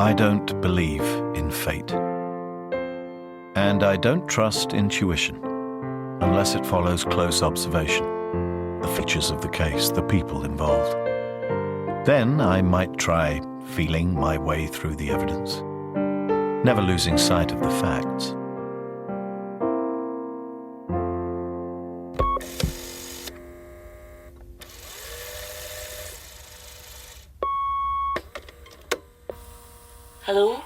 I don't believe in fate. And I don't trust intuition, unless it follows close observation, the features of the case, the people involved. Then I might try feeling my way through the evidence, never losing sight of the facts. Hello?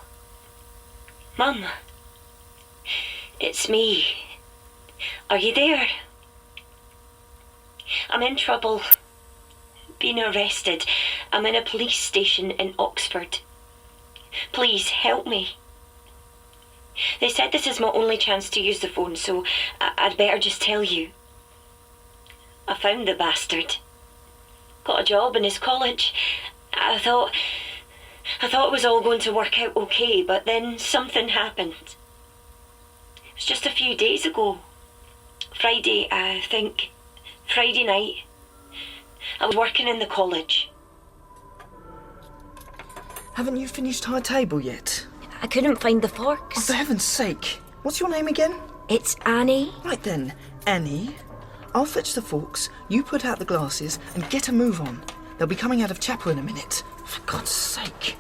Mum? It's me. Are you there? I'm in trouble. Been arrested. I'm in a police station in Oxford. Please help me. They said this is my only chance to use the phone, so I'd better just tell you. I found the bastard. Got a job in his college. I thought it was all going to work out okay, but then something happened. It was just a few days ago. Friday, I think. Friday night. I was working in the college. Haven't you finished high table yet? I couldn't find the forks. Oh, for heaven's sake. What's your name again? It's Annie. Right then, Annie. I'll fetch the forks, you put out the glasses, and get a move on. They'll be coming out of chapel in a minute. For God's sake.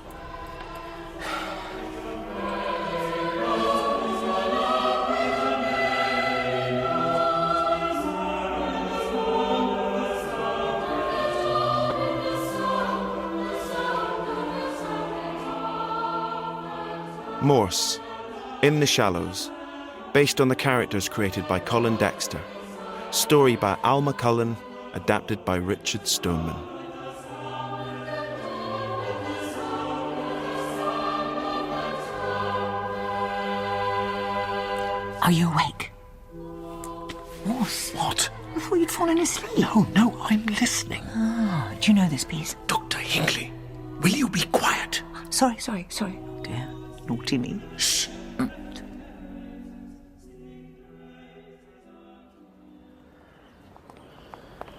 Morse, In the Shallows, based on the characters created by Colin Dexter. Story by Al McCullen, adapted by Richard Stoneman. Are you awake? Morse? What? I thought you'd fallen asleep. No, I'm listening. Ah, do you know this piece? Dr. Hinckley, will you be quiet? Sorry. Oh dear, naughty me. Shh.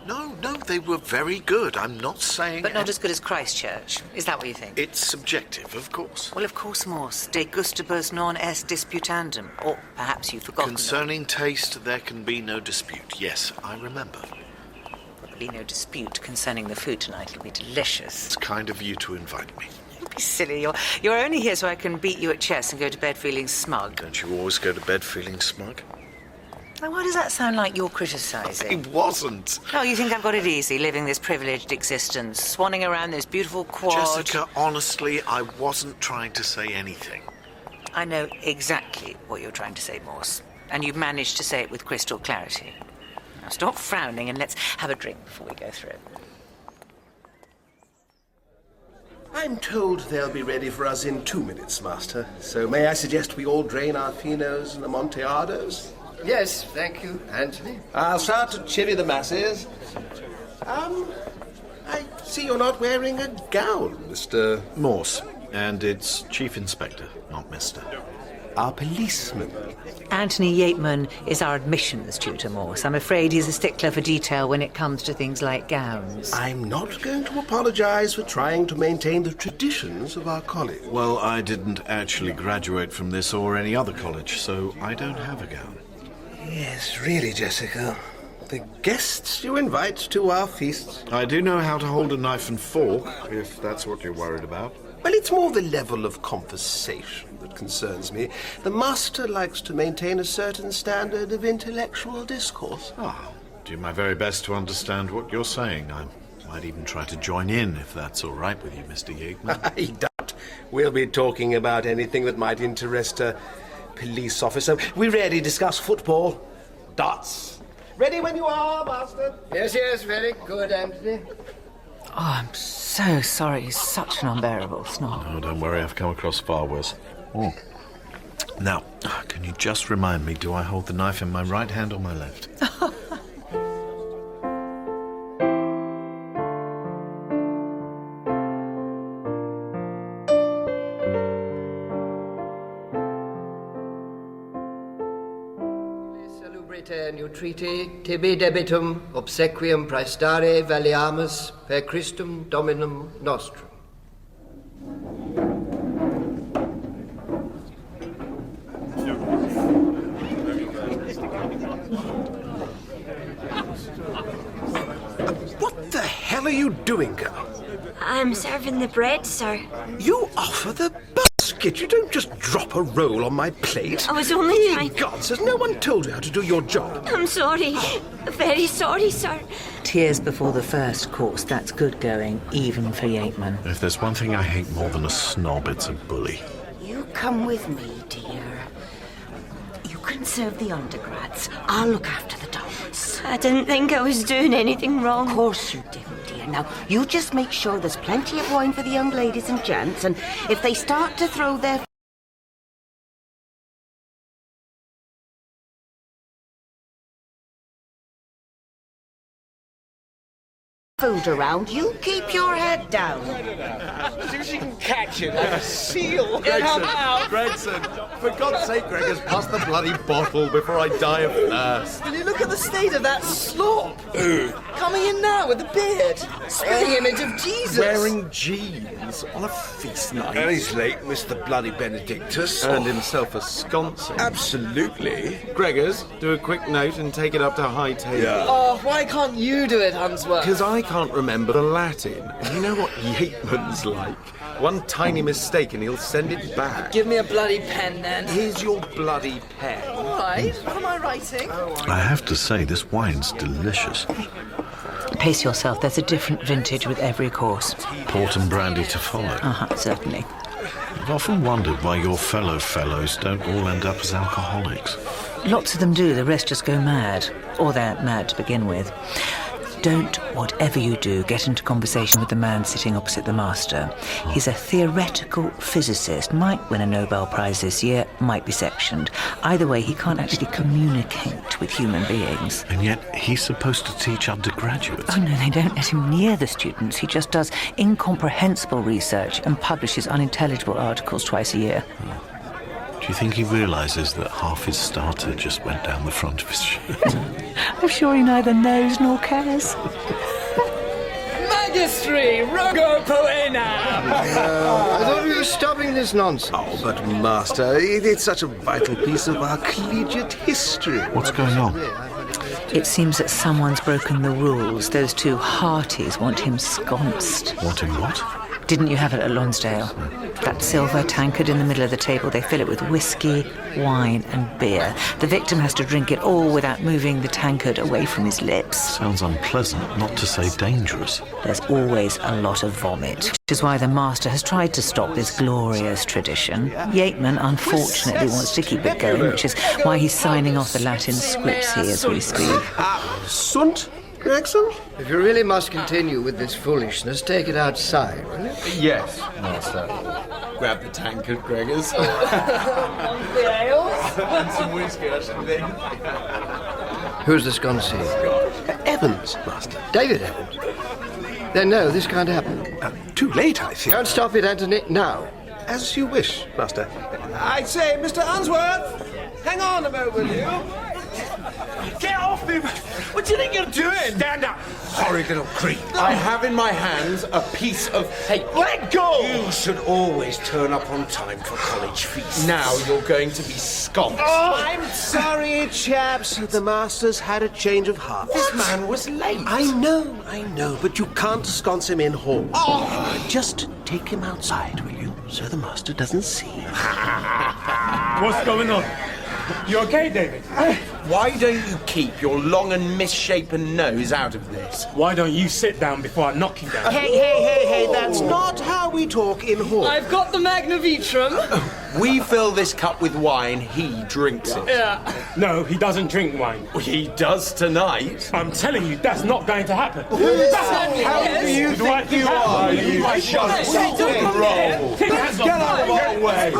No, they were very good. I'm not saying... But not as good as Christchurch. Is that what you think? It's subjective, of course. Well, of course, Morse. De gustibus non est disputandum. Or perhaps you've forgotten. Concerning taste, there can be no dispute. Yes, I remember. There'll be no dispute concerning the food tonight. It'll be delicious. It's kind of you to invite me. Don't be silly. You're only here so I can beat you at chess and go to bed feeling smug. Don't you always go to bed feeling smug? Now, why does that sound like you're criticising? It wasn't. Oh, you think I've got it easy, living this privileged existence, swanning around this beautiful quad... Jessica, honestly, I wasn't trying to say anything. I know exactly what you're trying to say, Morse. And you've managed to say it with crystal clarity. Now stop frowning and let's have a drink before we go through. I'm told they'll be ready for us in 2 minutes, Master. So may I suggest we all drain our Finos and Amonteados? Yes, thank you, Anthony. I'll start to chivvy the masses. I see you're not wearing a gown, Mr. Morse, and it's Chief Inspector, not Mr. Our policeman. Anthony Yateman is our admissions tutor, Morse. I'm afraid he's a stickler for detail when it comes to things like gowns. I'm not going to apologize for trying to maintain the traditions of our college. Well, I didn't actually graduate from this or any other college, so I don't have a gown. Yes, really, Jessica. The guests you invite to our feasts. I do know how to hold a knife and fork, if that's what you're worried about. Well, it's more the level of conversation that concerns me. The master likes to maintain a certain standard of intellectual discourse. I'll do my very best to understand what you're saying. I might even try to join in, if that's all right with you, Mr. Yateman. I doubt we'll be talking about anything that might interest a police officer. We rarely discuss football. Darts. Ready when you are, Master. Yes, very good, Anthony. Oh, I'm so sorry. He's such an unbearable snob. Oh, don't worry, I've come across far worse. Oh. Now, can you just remind me, do I hold the knife in my right hand or my left? Salubrite nutriti, tibi debitum, obsequium praestare valiamus per Christum Dominum nostrum. are you doing, girl? I'm serving the bread, sir. You offer the basket. You don't just drop a roll on my plate. I was only Ye trying... gods, has no one told you how to do your job? I'm sorry. Very sorry, sir. Tears before the first course, that's good going, even for Yeatman. If there's one thing I hate more than a snob, it's a bully. You come with me, dear. You can serve the undergrads. I'll look after the dons. I didn't think I was doing anything wrong. Of course you didn't, dear. Now, you just make sure there's plenty of wine for the young ladies and gents, and if they start to throw their food around, you keep your head down. See if she can catch it like a seal. Gregson, for God's sake, Gregors, pass the bloody bottle before I die of thirst. Will you look at the state of that slop? Coming in now with the beard. Spitting image of Jesus. Wearing jeans on a feast night. And he's late, Mr. Bloody Benedictus. Earned himself a sconce. Absolutely. Gregors, do a quick note and take it up to high table. Yeah. Oh, why can't you do it, Unsworth? Because I can't remember the Latin. And you know what Yeatman's like. One tiny mistake and he'll send it back. Give me a bloody pen, then. Here's your bloody pen. All right, what am I writing? I have to say, this wine's delicious. Pace yourself, there's a different vintage with every course. Port and brandy to follow. Certainly. I've often wondered why your fellows don't all end up as alcoholics. Lots of them do, the rest just go mad. Or they're mad to begin with. Don't, whatever you do, get into conversation with the man sitting opposite the master. He's a theoretical physicist, might win a Nobel Prize this year, might be sectioned. Either way, he can't actually communicate with human beings. And yet, he's supposed to teach undergraduates. Oh no, they don't let him near the students. He just does incomprehensible research and publishes unintelligible articles twice a year. Do you think he realises that half his starter just went down the front of his shirt? I'm sure he neither knows nor cares. Magistry, Rogo Poena! I thought we were stopping this nonsense. Oh, but Master, it's such a vital piece of our collegiate history. What's going on? It seems that someone's broken the rules. Those two hearties want him sconced. Wanting what? Didn't you have it at Lonsdale? That silver tankard in the middle of the table, they fill it with whiskey, wine and beer. The victim has to drink it all without moving the tankard away from his lips. Sounds unpleasant, not to say dangerous. There's always a lot of vomit, which is why the master has tried to stop this glorious tradition. Yeatman, unfortunately, wants to keep it going, which is why he's signing off the Latin scripts here as we speak. Sunt, Gregson? If you really must continue with this foolishness, take it outside, will you? Yes, master. Grab the tankard, Gregors. And some whiskey, I should think. Who's the sconce? Evans, Master. David Evans. Then no, this can't happen. Too late, I think. Don't stop it, Anthony, now. As you wish, Master. I say, Mr. Unsworth, hang on a moment, will you? Get off me! What do you think you're doing? Stand up, horrid little creep. I have in my hands a piece of paper. Let go! You should always turn up on time for college feasts. Now you're going to be sconced. Oh, I'm sorry, chaps. The Master's had a change of heart. This man was late. I know, but you can't sconce him in hall. Oh! Just take him outside, will you, so the Master doesn't see. What's going on? You okay, David? Why don't you keep your long and misshapen nose out of this? Why don't you sit down before I knock you down? Hey, that's not how we talk in hall. I've got the Magna Vitrum. We fill this cup with wine, he drinks it. Yeah. No, he doesn't drink wine. He does tonight. I'm telling you, that's not going to happen. How do you think you are, you roll? Get out of our way!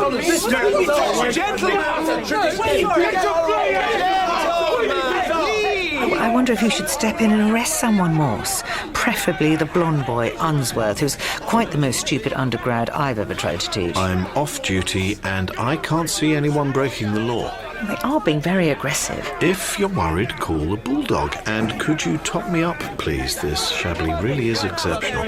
I wonder if you should step in and arrest someone, Morse. Preferably the blonde boy, Unsworth, who's quite the most stupid undergrad I've ever tried to teach. I'm off duty and I can't see anyone breaking the law. They are being very aggressive. If you're worried, call a bulldog. And could you top me up, please? This Chablis really is exceptional.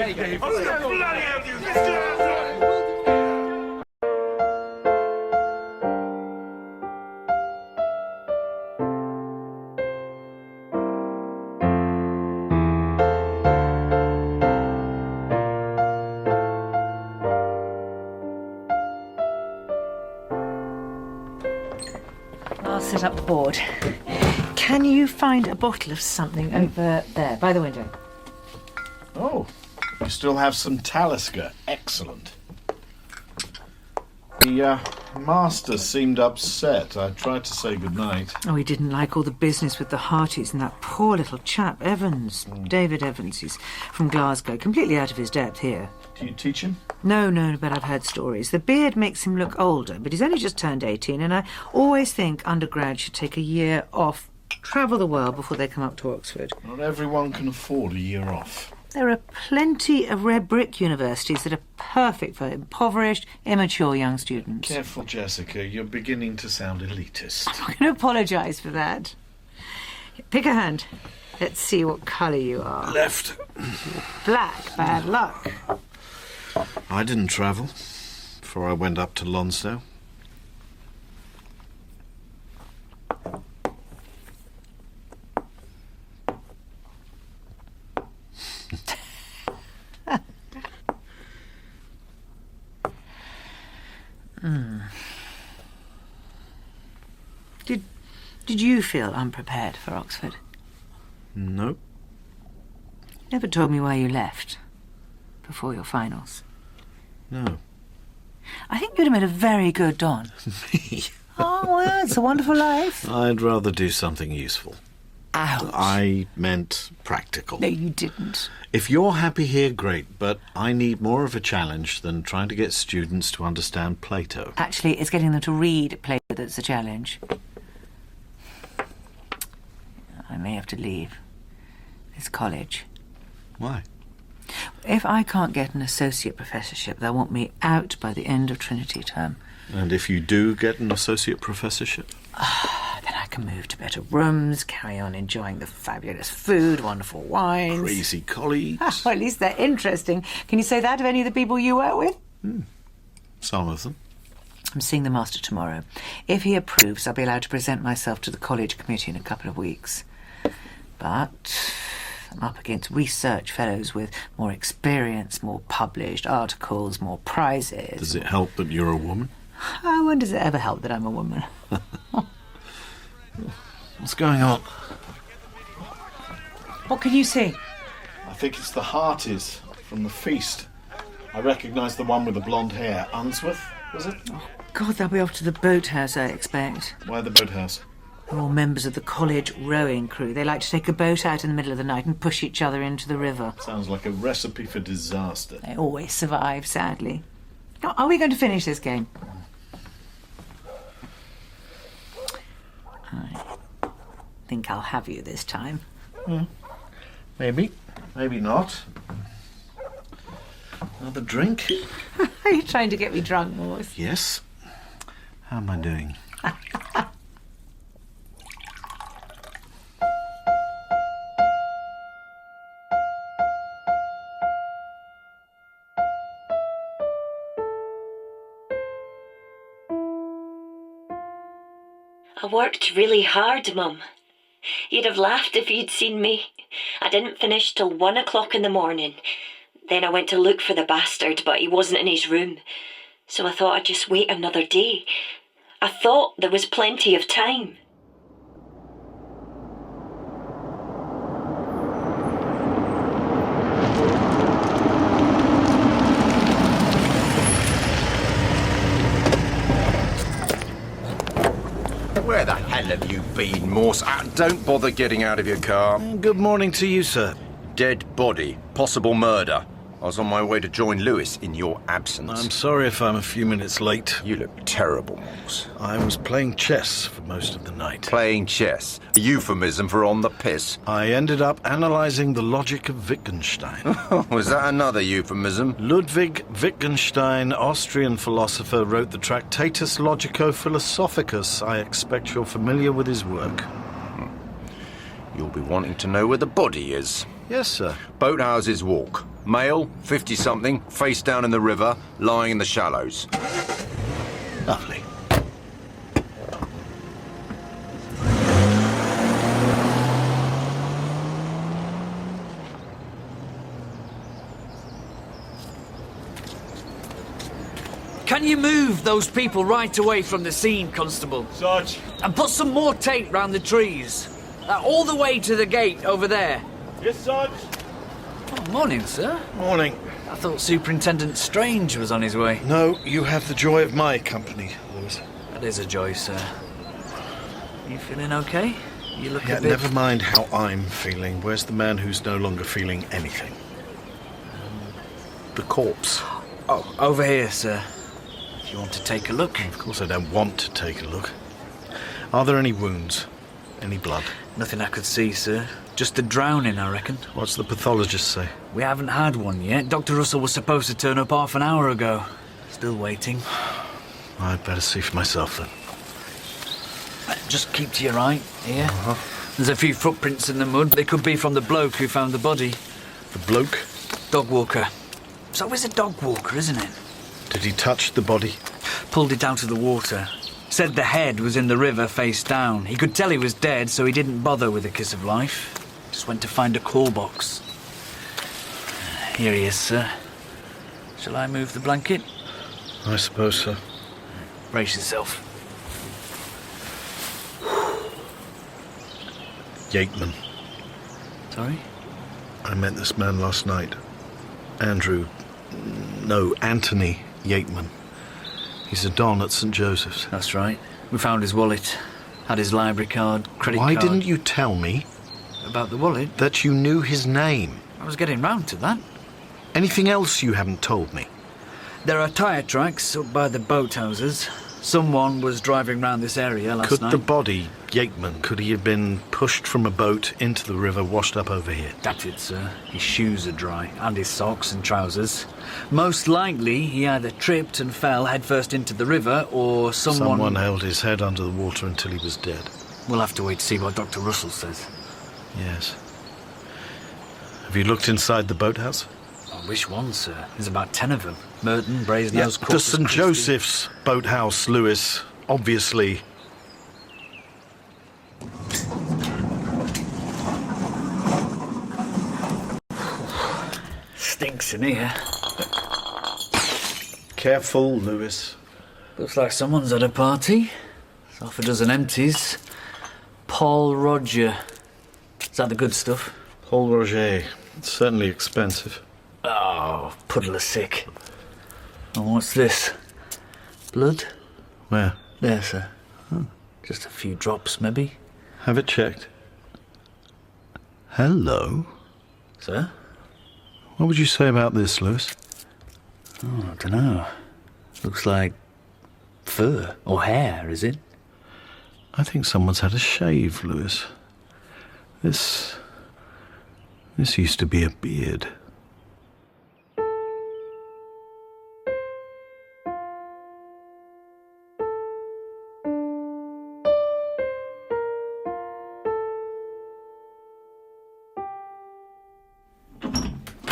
set up the board. Can you find a bottle of something over there, by the window? Oh, you still have some Talisker. Excellent. The master seemed upset. I tried to say goodnight. Oh, he didn't like all the business with the Harties and that poor little chap, Evans. David Evans. He's from Glasgow, completely out of his depth here. Do you teach him? No, but I've heard stories. The beard makes him look older, but he's only just turned 18, and I always think undergrads should take a year off, travel the world before they come up to Oxford. Not everyone can afford a year off. There are plenty of red brick universities that are perfect for impoverished, immature young students. Careful, Jessica. You're beginning to sound elitist. I'm not going to apologise for that. Pick a hand. Let's see what colour you are. Left. Black. Bad luck. I didn't travel before I went up to Lonsdale. Did you feel unprepared for Oxford? No. Never told me why you left before your finals. No. I think you'd have made a very good Don. Me? Oh, well, it's a wonderful life. I'd rather do something useful. Ouch. I meant practical. No, you didn't. If you're happy here, great, but I need more of a challenge than trying to get students to understand Plato. Actually, it's getting them to read Plato that's the challenge. I may have to leave this college. Why? If I can't get an associate professorship, they'll want me out by the end of Trinity term. And if you do get an associate professorship? Then I can move to better rooms, carry on enjoying the fabulous food, wonderful wines. Crazy colleagues? Well, at least they're interesting. Can you say that of any of the people you work with? Some of them. I'm seeing the master tomorrow. If he approves, I'll be allowed to present myself to the college committee in a couple of weeks. But I'm up against research fellows with more experience, more published articles, more prizes. Does it help that you're a woman? When does it ever help that I'm a woman? What's going on? What can you see? I think it's the Harties from the feast. I recognise the one with the blonde hair. Unsworth, was it? Oh, God, they'll be off to the boathouse, I expect. Why the boathouse? They're all members of the college rowing crew. They like to take a boat out in the middle of the night and push each other into the river. Sounds like a recipe for disaster. They always survive, sadly. Now, are we going to finish this game? I think I'll have you this time. Maybe. Maybe not. Another drink? Are you trying to get me drunk, Morse? Yes. How am I doing? I worked really hard, Mum. You'd have laughed if you'd seen me. I didn't finish till 1 o'clock in the morning. Then I went to look for the bastard, but he wasn't in his room. So I thought I'd just wait another day. I thought there was plenty of time. Where the hell have you been, Morse? Don't bother getting out of your car. Good morning to you, sir. Dead body. Possible murder. I was on my way to join Lewis in your absence. I'm sorry if I'm a few minutes late. You look terrible, Morse. I was playing chess for most of the night. Playing chess? A euphemism for on the piss. I ended up analysing the logic of Wittgenstein. Was that another euphemism? Ludwig Wittgenstein, Austrian philosopher, wrote the Tractatus Logico-Philosophicus. I expect you're familiar with his work. You'll be wanting to know where the body is. Yes, sir. Boathouses Walk. Male, 50-something, face down in the river, lying in the shallows. Lovely. Can you move those people right away from the scene, Constable? Sarge. And put some more tape round the trees. All the way to the gate over there. Yes, Sarge. Oh, morning, sir. Morning. I thought Superintendent Strange was on his way. No, you have the joy of my company, Lewis. That is a joy, sir. You feeling okay? You look Yeah, a bit... never mind how I'm feeling. Where's the man who's no longer feeling anything? The corpse. Oh, over here, sir. If you want to take a look. Of course I don't want to take a look. Are there any wounds? Any blood? Nothing I could see, sir. Just a drowning, I reckon. What's the pathologist say? We haven't had one yet. Dr. Russell was supposed to turn up half an hour ago. Still waiting. I'd better see for myself then. Just keep to your right, here. Uh-huh. There's a few footprints in the mud. They could be from the bloke who found the body. The bloke? Dog walker. It's always a dog walker, isn't it? Did he touch the body? Pulled it out of the water. Said the head was in the river face down. He could tell he was dead, so he didn't bother with a kiss of life. Just went to find a call box. Here he is, sir. Shall I move the blanket? I suppose so. Brace yourself. Yateman. Sorry? I met this man last night. Anthony Yateman. He's a don at St. Joseph's. That's right. We found his wallet. Had his library card, credit Why card. didn't you tell me? About the wallet? That you knew his name. I was getting round to that. Anything else you haven't told me? There are tyre tracks up by the boathouses. Someone was driving round this area last night. Could the body, Yateman, could he have been pushed from a boat into the river, washed up over here? That's it, sir. His shoes are dry, and his socks and trousers. Most likely, he either tripped and fell headfirst into the river, or Someone held his head under the water until he was dead. We'll have to wait to see what Dr. Russell says. Yes. Have you looked inside the boathouse? Oh, which one, sir? There's about 10 of them. Merton, Brasenose, The Corpus St. Christi. Joseph's boathouse, Lewis. Obviously. Stinks in here. Careful, Lewis. Looks like someone's at a party. It's half a dozen empties. Paul Roger. Is that the good stuff? Paul Roger. It's certainly expensive. Oh, puddle of sick. And what's this? Blood? Where? There, sir. Oh, just a few drops, maybe. Have it checked. Hello? Sir? What would you say about this, Lewis? Oh, I don't know. Looks like fur or hair, is it? I think someone's had a shave, Lewis. This used to be a beard.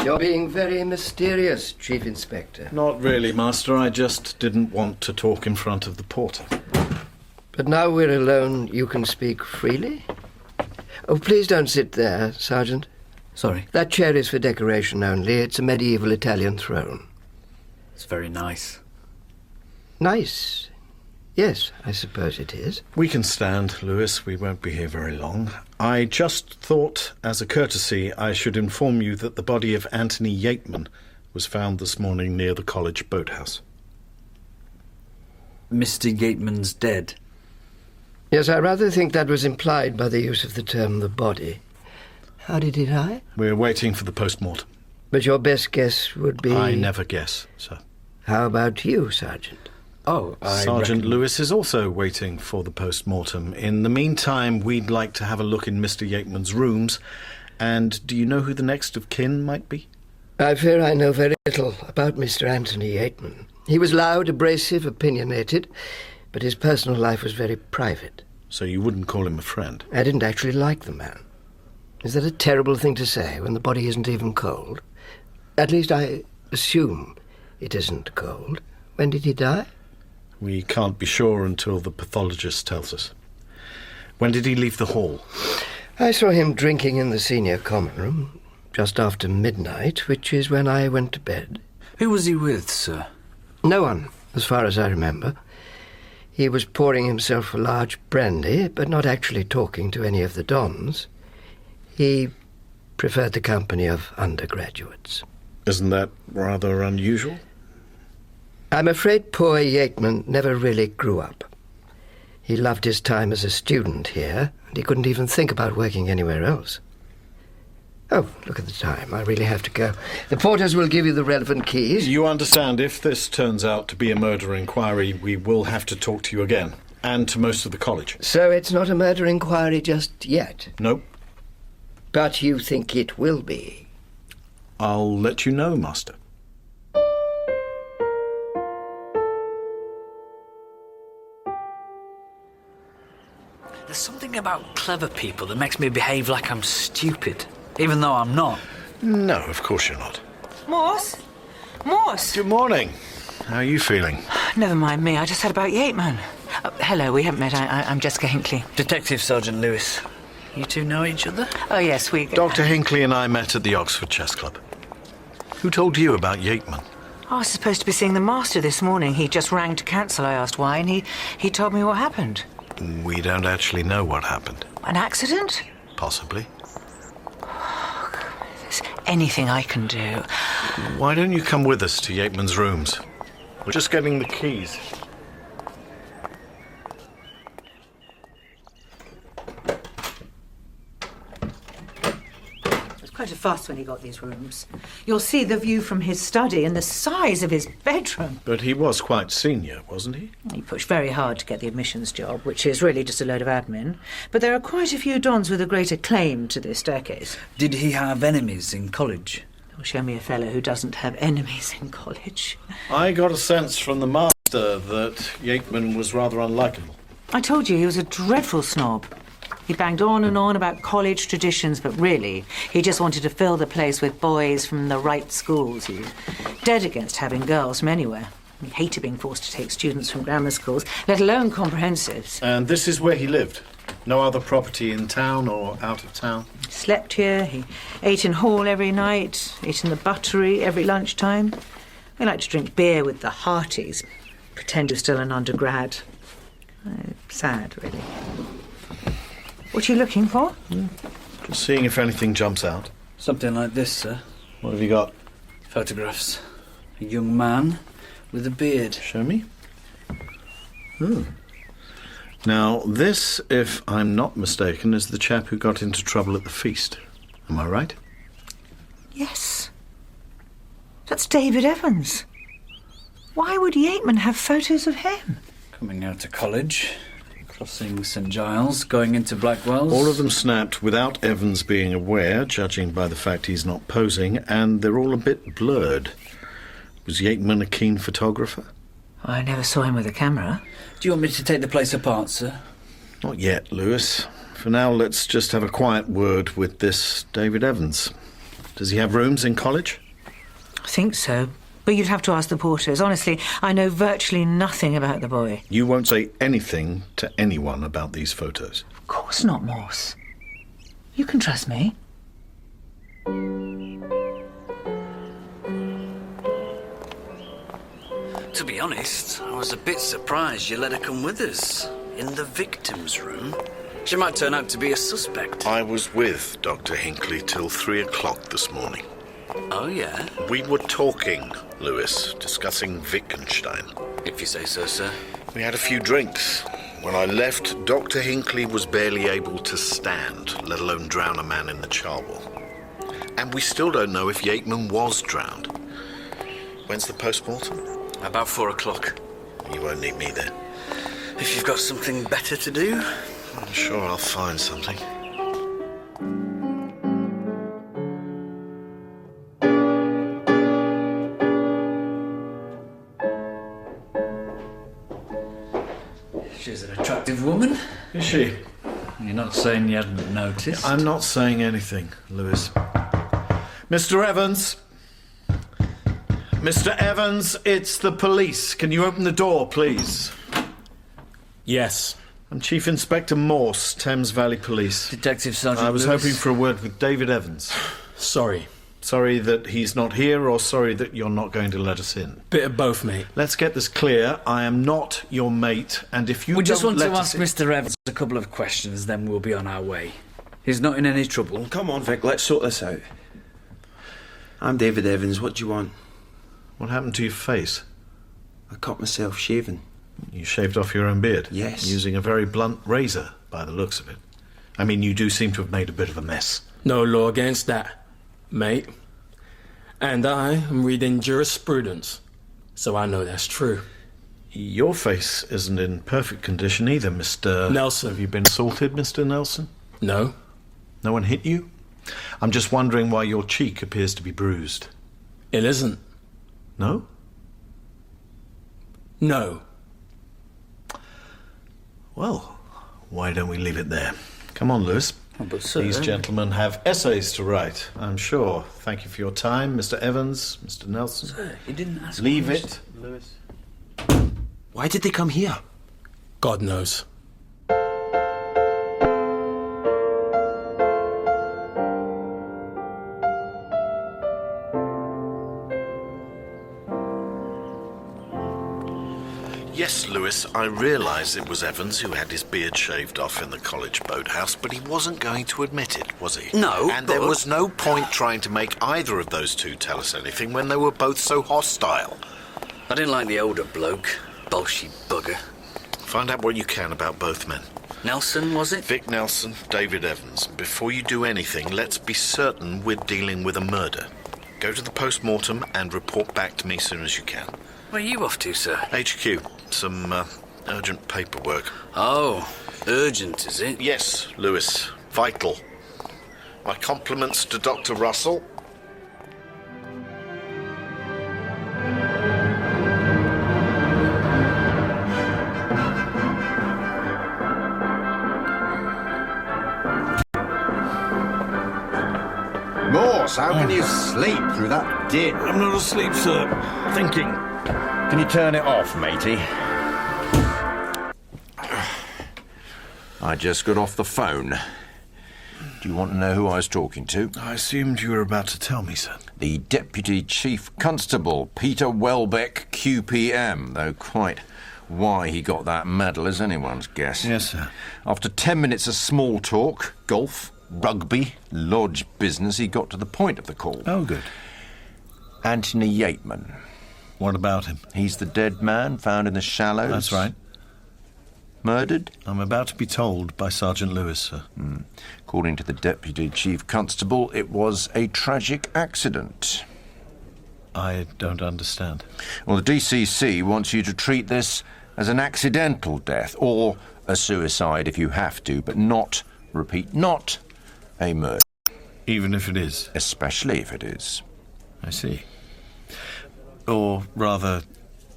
You're being very mysterious, Chief Inspector. Not really, Master. I just didn't want to talk in front of the porter. But now we're alone, you can speak freely? Oh, please don't sit there, Sergeant. Sorry. That chair is for decoration only. It's a medieval Italian throne. It's very nice. Nice? Yes, I suppose it is. We can stand, Lewis. We won't be here very long. I just thought, as a courtesy, I should inform you that the body of Anthony Yateman was found this morning near the college boathouse. Mr. Yateman's dead. Yes, I rather think that was implied by the use of the term the body. How did he die? We're waiting for the post-mortem. But your best guess would be... I never guess, sir. How about you, Sergeant? Oh, Sergeant Lewis is also waiting for the post-mortem. In the meantime, we'd like to have a look in Mr. Yateman's rooms. And do you know who the next of kin might be? I fear I know very little about Mr. Anthony Yateman. He was loud, abrasive, opinionated, but his personal life was very private. So you wouldn't call him a friend? I didn't actually like the man. Is that a terrible thing to say when the body isn't even cold? At least I assume it isn't cold. When did he die? We can't be sure until the pathologist tells us. When did he leave the hall? I saw him drinking in the senior common room just after midnight, which is when I went to bed. Who was he with, sir? No one. as far as I remember. He was pouring himself a large brandy, but not actually talking to any of the dons. He preferred the company of undergraduates. Isn't that rather unusual? I'm afraid poor Yateman never really grew up. He loved his time as a student here, and he couldn't even think about working anywhere else. Oh, look at the time. I really have to go. The porters will give you the relevant keys. You understand, if this turns out to be a murder inquiry, we will have to talk to you again, and to most of the college. So it's not a murder inquiry just yet? Nope. But you think it will be? I'll let you know, Master. There's something about clever people that makes me behave like I'm stupid, even though I'm not. No, of course you're not. Morse? Morse? Good morning. How are you feeling? Never mind me, I just heard about Yateman. Hello, we haven't met. I'm Jessica Hinckley. Detective Sergeant Lewis. You two know each other? Oh, yes, we... Dr. Hinckley and I met at the Oxford Chess Club. Who told you about Yateman? I was supposed to be seeing the master this morning. He just rang to cancel. I asked why, and he told me what happened. We don't actually know what happened. An accident? Possibly. There's anything I can do. Why don't you come with us to Yateman's rooms? We're just getting the keys. Quite a fuss when he got these rooms. You'll see the view from his study and the size of his bedroom. But he was quite senior, wasn't he? He pushed very hard to get the admissions job, which is really just a load of admin. But there are quite a few dons with a greater claim to this staircase. Did he have enemies in college? Well, show me a fellow who doesn't have enemies in college. I got a sense from the master that Yateman was rather unlikable. I told you he was a dreadful snob. He banged on and on about college traditions, but really, he just wanted to fill the place with boys from the right schools. He was dead against having girls from anywhere. He hated being forced to take students from grammar schools, let alone comprehensives. And this is where he lived? No other property in town or out of town? He slept here, he ate in hall every night, ate in the buttery every lunchtime. He liked to drink beer with the hearties, pretend he was still an undergrad. Sad, really. What are you looking for? Just seeing if anything jumps out. Something like this, sir. What have you got? Photographs. A young man with a beard. Show me. Now, this, if I'm not mistaken, is the chap who got into trouble at the feast. Am I right? Yes. That's David Evans. Why would Yateman have photos of him? Coming out of college. Crossing St Giles, going into Blackwell's. All of them snapped without Evans being aware, judging by the fact he's not posing, and they're all a bit blurred. Was Yateman a keen photographer? I never saw him with a camera. Do you want me to take the place apart, sir? Not yet, Lewis. For now, let's just have a quiet word with this David Evans. Does he have rooms in college? I think so. But you'd have to ask the porters. Honestly, I know virtually nothing about the boy. You won't say anything to anyone about these photos? Of course not, Morse. You can trust me. To be honest, I was a bit surprised you let her come with us. In the victim's room. She might turn out to be a suspect. I was with Dr. Hinckley till 3 o'clock this morning. Oh, yeah? We were talking, Lewis, discussing Wittgenstein. If you say so, sir. We had a few drinks. When I left, Dr. Hinckley was barely able to stand, let alone drown a man in the charwell. And we still don't know if Yateman was drowned. When's the post-mortem? About 4 o'clock. You won't need me then. If you've got something better to do? I'm sure I'll find something. She's an attractive woman. Is she? You're not saying you hadn't noticed? I'm not saying anything, Lewis. Mr. Evans! Mr. Evans, it's the police. Can you open the door, please? Yes. I'm Chief Inspector Morse, Thames Valley Police. Detective Sergeant I was Lewis. hoping for a word with David Evans. Sorry. Sorry that he's not here, or sorry that you're not going to let us in? Bit of both, mate. Let's get this clear. I am not your mate, and if you We just don't want to let ask us in... Mr. Evans a couple of questions, then we'll be on our way. He's not in any trouble. Come on, Vic, let's sort this out. I'm David Evans, what do you want? What happened to your face? I cut myself shaving. You shaved off your own beard? Yes. Using a very blunt razor, by the looks of it. I mean, you do seem to have made a bit of a mess. No law against that, mate. And I am reading jurisprudence, so I know that's true. Your face isn't in perfect condition either, Mr... Nelson. Have you been assaulted, Mr. Nelson? No. No one hit you? I'm just wondering why your cheek appears to be bruised. It isn't. No? No. Well, why don't we leave it there? Come on, Lewis. Oh, but sir... These gentlemen have essays to write, I'm sure. Thank you for your time, Mr. Evans, Mr. Nelson. Sir, you didn't ask Leave me. it, Lewis. Why did they come here? God knows. Yes, Lewis, I realise it was Evans who had his beard shaved off in the college boathouse, but he wasn't going to admit it, was he? No, And there was no point trying to make either of those two tell us anything when they were both so hostile. I didn't like the older bloke. Bolshy bugger. Find out what you can about both men. Nelson, was it? Vic Nelson, David Evans. Before you do anything, let's be certain we're dealing with a murder. Go to the post-mortem and report back to me as soon as you can. Where are you off to, sir? HQ. Some urgent paperwork. Oh, urgent, is it? Yes, Lewis. Vital. My compliments to Dr. Russell. Morse, how can you sleep through that din? I'm not asleep, sir. Thinking. Can you turn it off, matey? I just got off the phone. Do you want to know who I was talking to? I assumed you were about to tell me, sir. The Deputy Chief Constable, Peter Welbeck, QPM, though quite why he got that medal is anyone's guess. Yes, sir. After 10 minutes of small talk, golf, rugby, lodge business, he got to the point of the call. Oh, good. Anthony Yateman. What about him? He's the dead man found in the shallows. That's right. Murdered? I'm about to be told by Sergeant Lewis, sir. According to the Deputy Chief Constable, it was a tragic accident. I don't understand. Well, the DCC wants you to treat this as an accidental death, or a suicide if you have to, but not, repeat, not a murder. Even if it is? Especially if it is. I see. Or rather,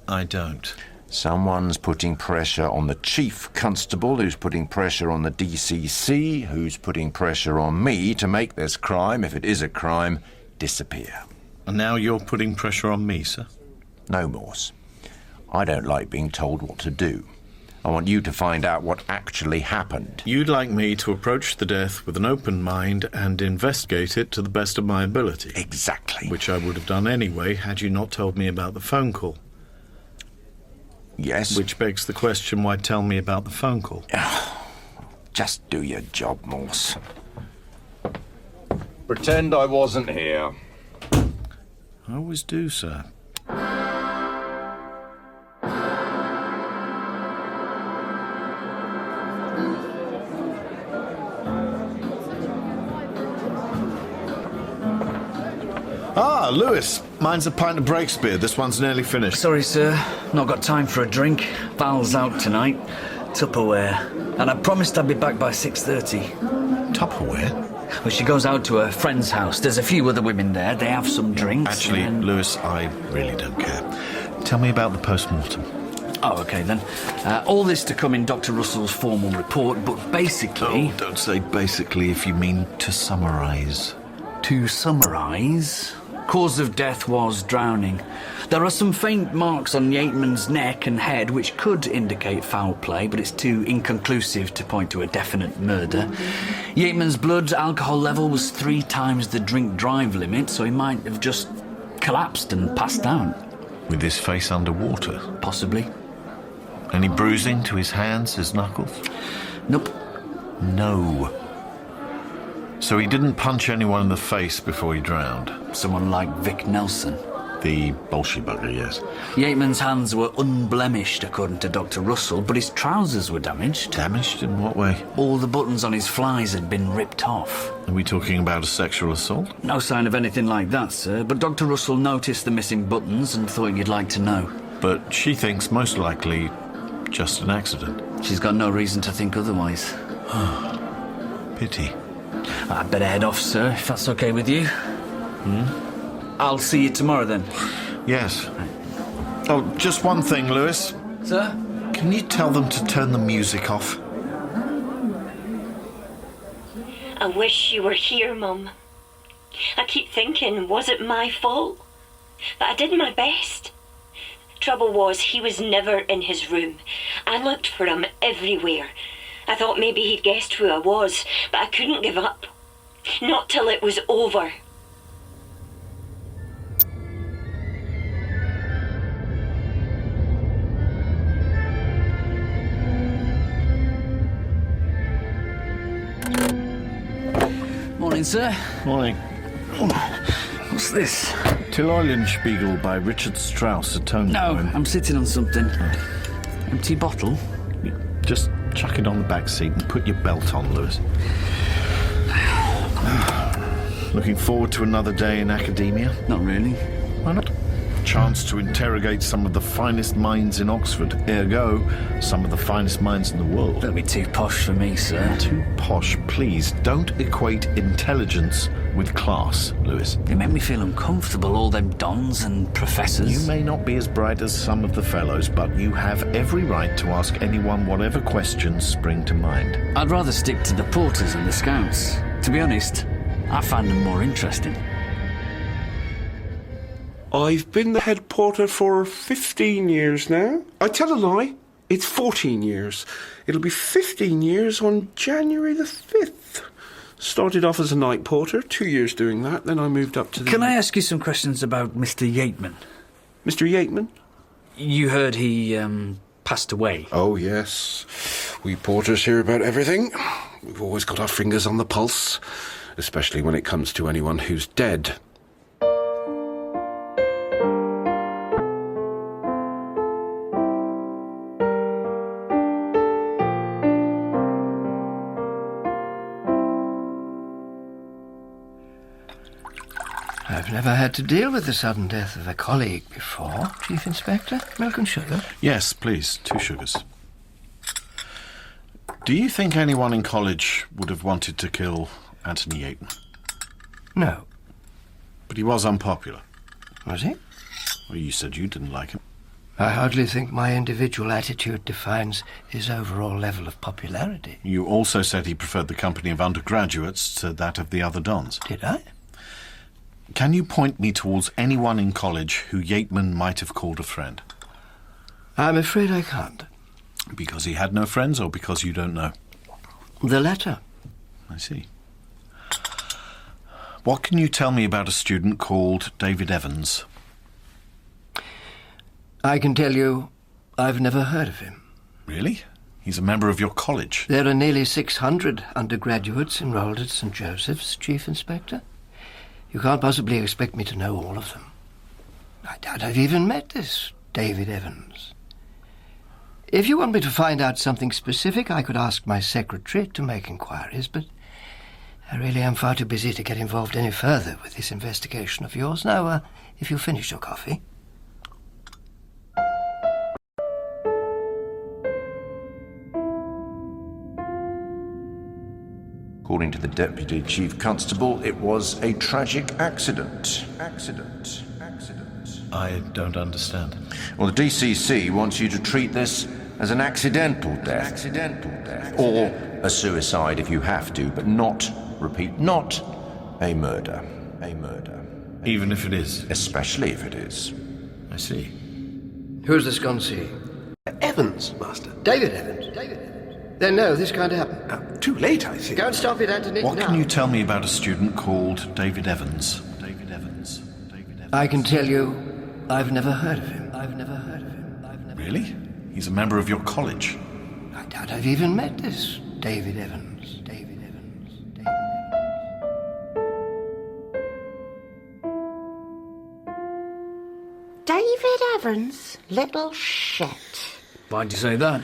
I don't. Someone's putting pressure on the Chief Constable, who's putting pressure on the DCC, who's putting pressure on me to make this crime, if it is a crime, disappear. And now you're putting pressure on me, sir? No, Morse. I don't like being told what to do. I want you to find out what actually happened. You'd like me to approach the death with an open mind and investigate it to the best of my ability. Exactly. Which I would have done anyway had you not told me about the phone call. Yes. Which begs the question, why tell me about the phone call? Just do your job, Morse. Pretend I wasn't here. I always do, sir. Ah, Lewis. Mine's a pint of Breakspear. This one's nearly finished. Sorry, sir. Not got time for a drink. Val's out tonight. Tupperware. And I promised I'd be back by 6:30. Tupperware? Well, she goes out to her friend's house. There's a few other women there. They have some drinks. Actually, and... Lewis, I really don't care. Tell me about the post-mortem. Oh, OK, then. All this to come in Dr. Russell's formal report, but basically... Oh, don't say basically if you mean to summarise. To summarise, Cause of death was drowning. There are some faint marks on Yateman's neck and head which could indicate foul play, but it's too inconclusive to point to a definite murder. Yateman's blood alcohol level was 3 times the drink-drive limit, so he might have just collapsed and passed out. With his face underwater? Possibly. Any bruising to his hands, his knuckles? Nope. No. So he didn't punch anyone in the face before he drowned? Someone like Vic Nelson. The Bolshevik, yes. Yateman's hands were unblemished, according to Dr. Russell, but his trousers were damaged. Damaged? In what way? All the buttons on his flies had been ripped off. Are we talking about a sexual assault? No sign of anything like that, sir, but Dr. Russell noticed the missing buttons and thought you'd like to know. But she thinks most likely just an accident. She's got no reason to think otherwise. Pity. I'd better head off, sir, if that's okay with you. I'll see you tomorrow, then. Yes. Oh, just one thing, Lewis. Sir? Can you tell them to turn the music off? I wish you were here, Mum. I keep thinking, was it my fault? But I did my best. Trouble was, he was never in his room. I looked for him everywhere. I thought maybe he'd guessed who I was, but I couldn't give up. Not till it was over. Morning, sir. Morning. What's this? Till Eulenspiegel by Richard Strauss, a tone poem. I'm sitting on something. Empty bottle? Just chuck it on the back seat and put your belt on, Lewis. Looking forward to another day in academia? Not really. Why not? Chance to interrogate some of the finest minds in Oxford, ergo, some of the finest minds in the world. That'll be too posh for me, sir. Too posh? Please, don't equate intelligence with class, Lewis. It made me feel uncomfortable, all them dons and professors. You may not be as bright as some of the fellows, but you have every right to ask anyone whatever questions spring to mind. I'd rather stick to the porters and the scouts. To be honest, I find them more interesting. I've been the head porter for 15 years now. I tell a lie. It's 14 years. It'll be 15 years on January the 5th. Started off as a night porter, 2 years doing that, then I moved up to the... Can I ask you some questions about Mr. Yateman? Mr. Yateman? You heard he, passed away? Oh, yes. We porters hear about everything. We've always got our fingers on the pulse, especially when it comes to anyone who's dead. I've never had to deal with the sudden death of a colleague before, Chief Inspector. Milk and sugar? Yes, please. 2 sugars. Do you think anyone in college would have wanted to kill Anthony Yateman? No. But he was unpopular. Was he? Well, you said you didn't like him. I hardly think my individual attitude defines his overall level of popularity. You also said he preferred the company of undergraduates to that of the other dons. Did I? Can you point me towards anyone in college who Yateman might have called a friend? I'm afraid I can't. Because he had no friends, or because you don't know? The latter. I see. What can you tell me about a student called David Evans? I can tell you I've never heard of him. Really? He's a member of your college? There are nearly 600 undergraduates enrolled at St. Joseph's, Chief Inspector. You can't possibly expect me to know all of them. I doubt I've even met this David Evans. If you want me to find out something specific, I could ask my secretary to make inquiries, but I really am far too busy to get involved any further with this investigation of yours. Now, if you finish your coffee... According to the Deputy Chief Constable, it was a tragic accident. I don't understand. Well, the DCC wants you to treat this as an accidental death. Or a suicide if you have to, but not, repeat, not a murder. Even if it is? Especially if it is. I see. Who's the sconce? Evans, Master. David Evans. Then no, this can't happen. Too late, I think. Go and stop it, Anthony. What now. can you tell me about a student called David Evans? I can tell you, I've never heard of him. Really? He's a member of your college? I doubt I've even met this David Evans. David Evans, little shit. Why'd you say that?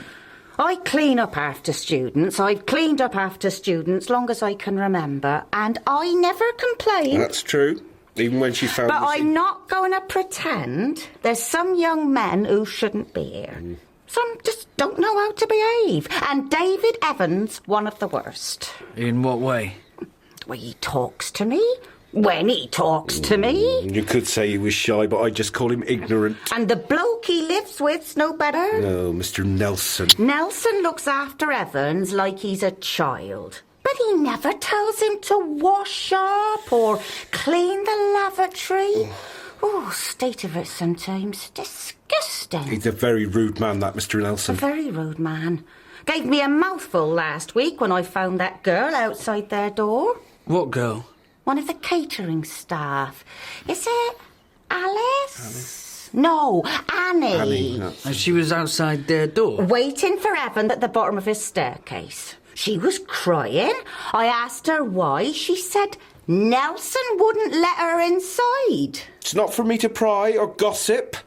I clean up after students. I've cleaned up after students long as I can remember, and I never complain. That's true. Even when she found But the I'm not going to pretend there's some young men who shouldn't be here. Some just don't know how to behave. And David Evans, one of the worst. In what way? The way he talks to me. When he talks to me. You could say he was shy, but I'd just call him ignorant. And the bloke he lives with's no better. No, Mr. Nelson. Nelson looks after Evans like he's a child. But he never tells him to wash up or clean the lavatory. Oh, state of it sometimes. Disgusting. He's a very rude man, that Mr. Nelson. A very rude man. Gave me a mouthful last week when I found that girl outside their door. What girl? One of the catering staff. Is it Alice? No, Annie. And she was outside their door? Waiting for Evan at the bottom of his staircase. She was crying. I asked her why. She said Nelson wouldn't let her inside. It's not for me to pry or gossip,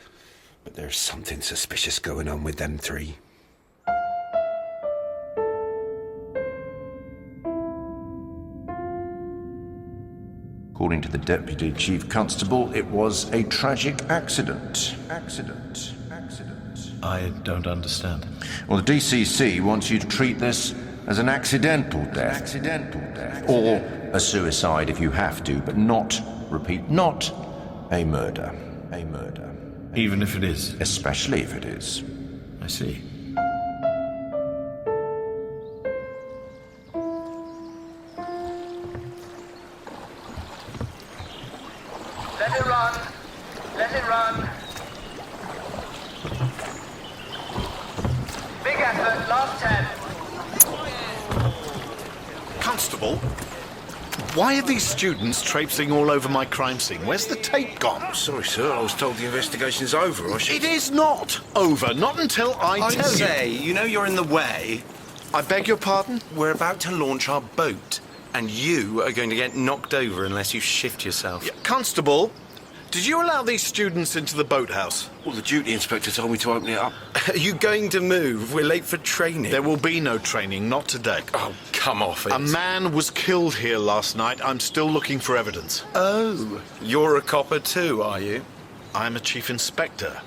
but there's something suspicious going on with them three. According to the Deputy Chief Constable, it was a tragic accident. I don't understand. Well, the DCC wants you to treat this as an accidental death. Or a suicide if you have to, but not, repeat, not a murder. Even if it is? Especially if it is. I see. Let it run. Let it run. Big effort, last 10. Constable, why are these students traipsing all over my crime scene? Where's the tape gone? Sorry, sir. I was told the investigation's over. It is not over. Not until I tell you. say, you know you're in the way. I beg your pardon? We're about to launch our boat, and you are going to get knocked over unless you shift yourself. Constable, did you allow these students into the boathouse? Well, the duty inspector told me to open it up. Are you going to move? We're late for training. There will be no training, not today. Oh, come off it. A man was killed here last night. I'm still looking for evidence. Oh, you're a copper too, are you? I'm a chief inspector.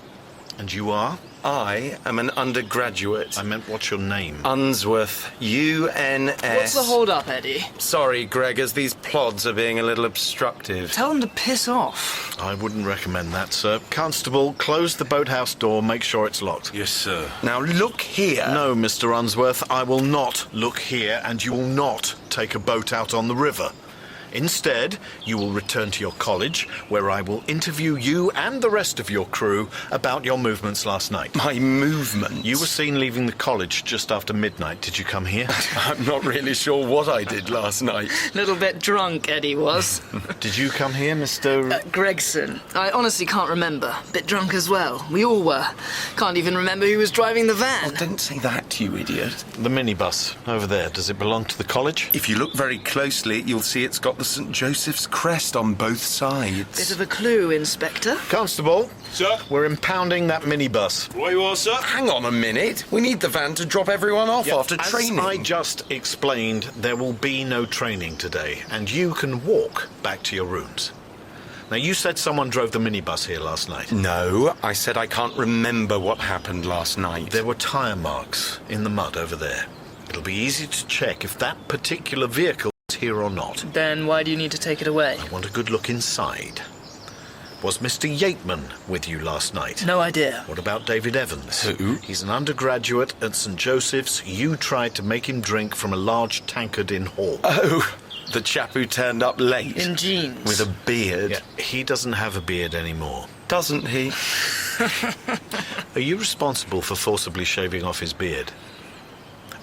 And you are? I am an undergraduate. I meant, what's your name? Unsworth. UNS. What's the hold-up, Eddie? Sorry, Gregors, these plods are being a little obstructive. Tell them to piss off. I wouldn't recommend that, sir. Constable, close the boathouse door, make sure it's locked. Yes, sir. Now look here. No, Mr. Unsworth, I will not look here, and you will not take a boat out on the river. Instead, you will return to your college, where I will interview you and the rest of your crew about your movements last night. My movements? You were seen leaving the college just after midnight. Did you come here? I'm not really sure what I did last night. Little bit drunk, Eddie was. Did you come here, Mr... Gregson. I honestly can't remember. Bit drunk as well. We all were. Can't even remember who was driving the van. Oh, don't say that, you idiot. The minibus, over there. Does it belong to the college? If you look very closely, you'll see it's got the St. Joseph's crest on both sides. Bit of a clue, Inspector. Constable. Sir? We're impounding that minibus. Where you are, sir? Hang on a minute. We need the van to drop everyone off after training. As I just explained, there will be no training today, and you can walk back to your rooms. Now, you said someone drove the minibus here last night. No, I said I can't remember what happened last night. There were tyre marks in the mud over there. It'll be easy to check if that particular vehicle is here or not. Then why do you need to take it away? I want a good look inside. Was Mr. Yateman with you last night? No idea. What about David Evans? Who? He's an undergraduate at St. Joseph's. You tried to make him drink from a large tankard in Hall. Oh, The chap who turned up late? In jeans. With a beard? Yeah, he doesn't have a beard anymore. Doesn't he? Are you responsible for forcibly shaving off his beard?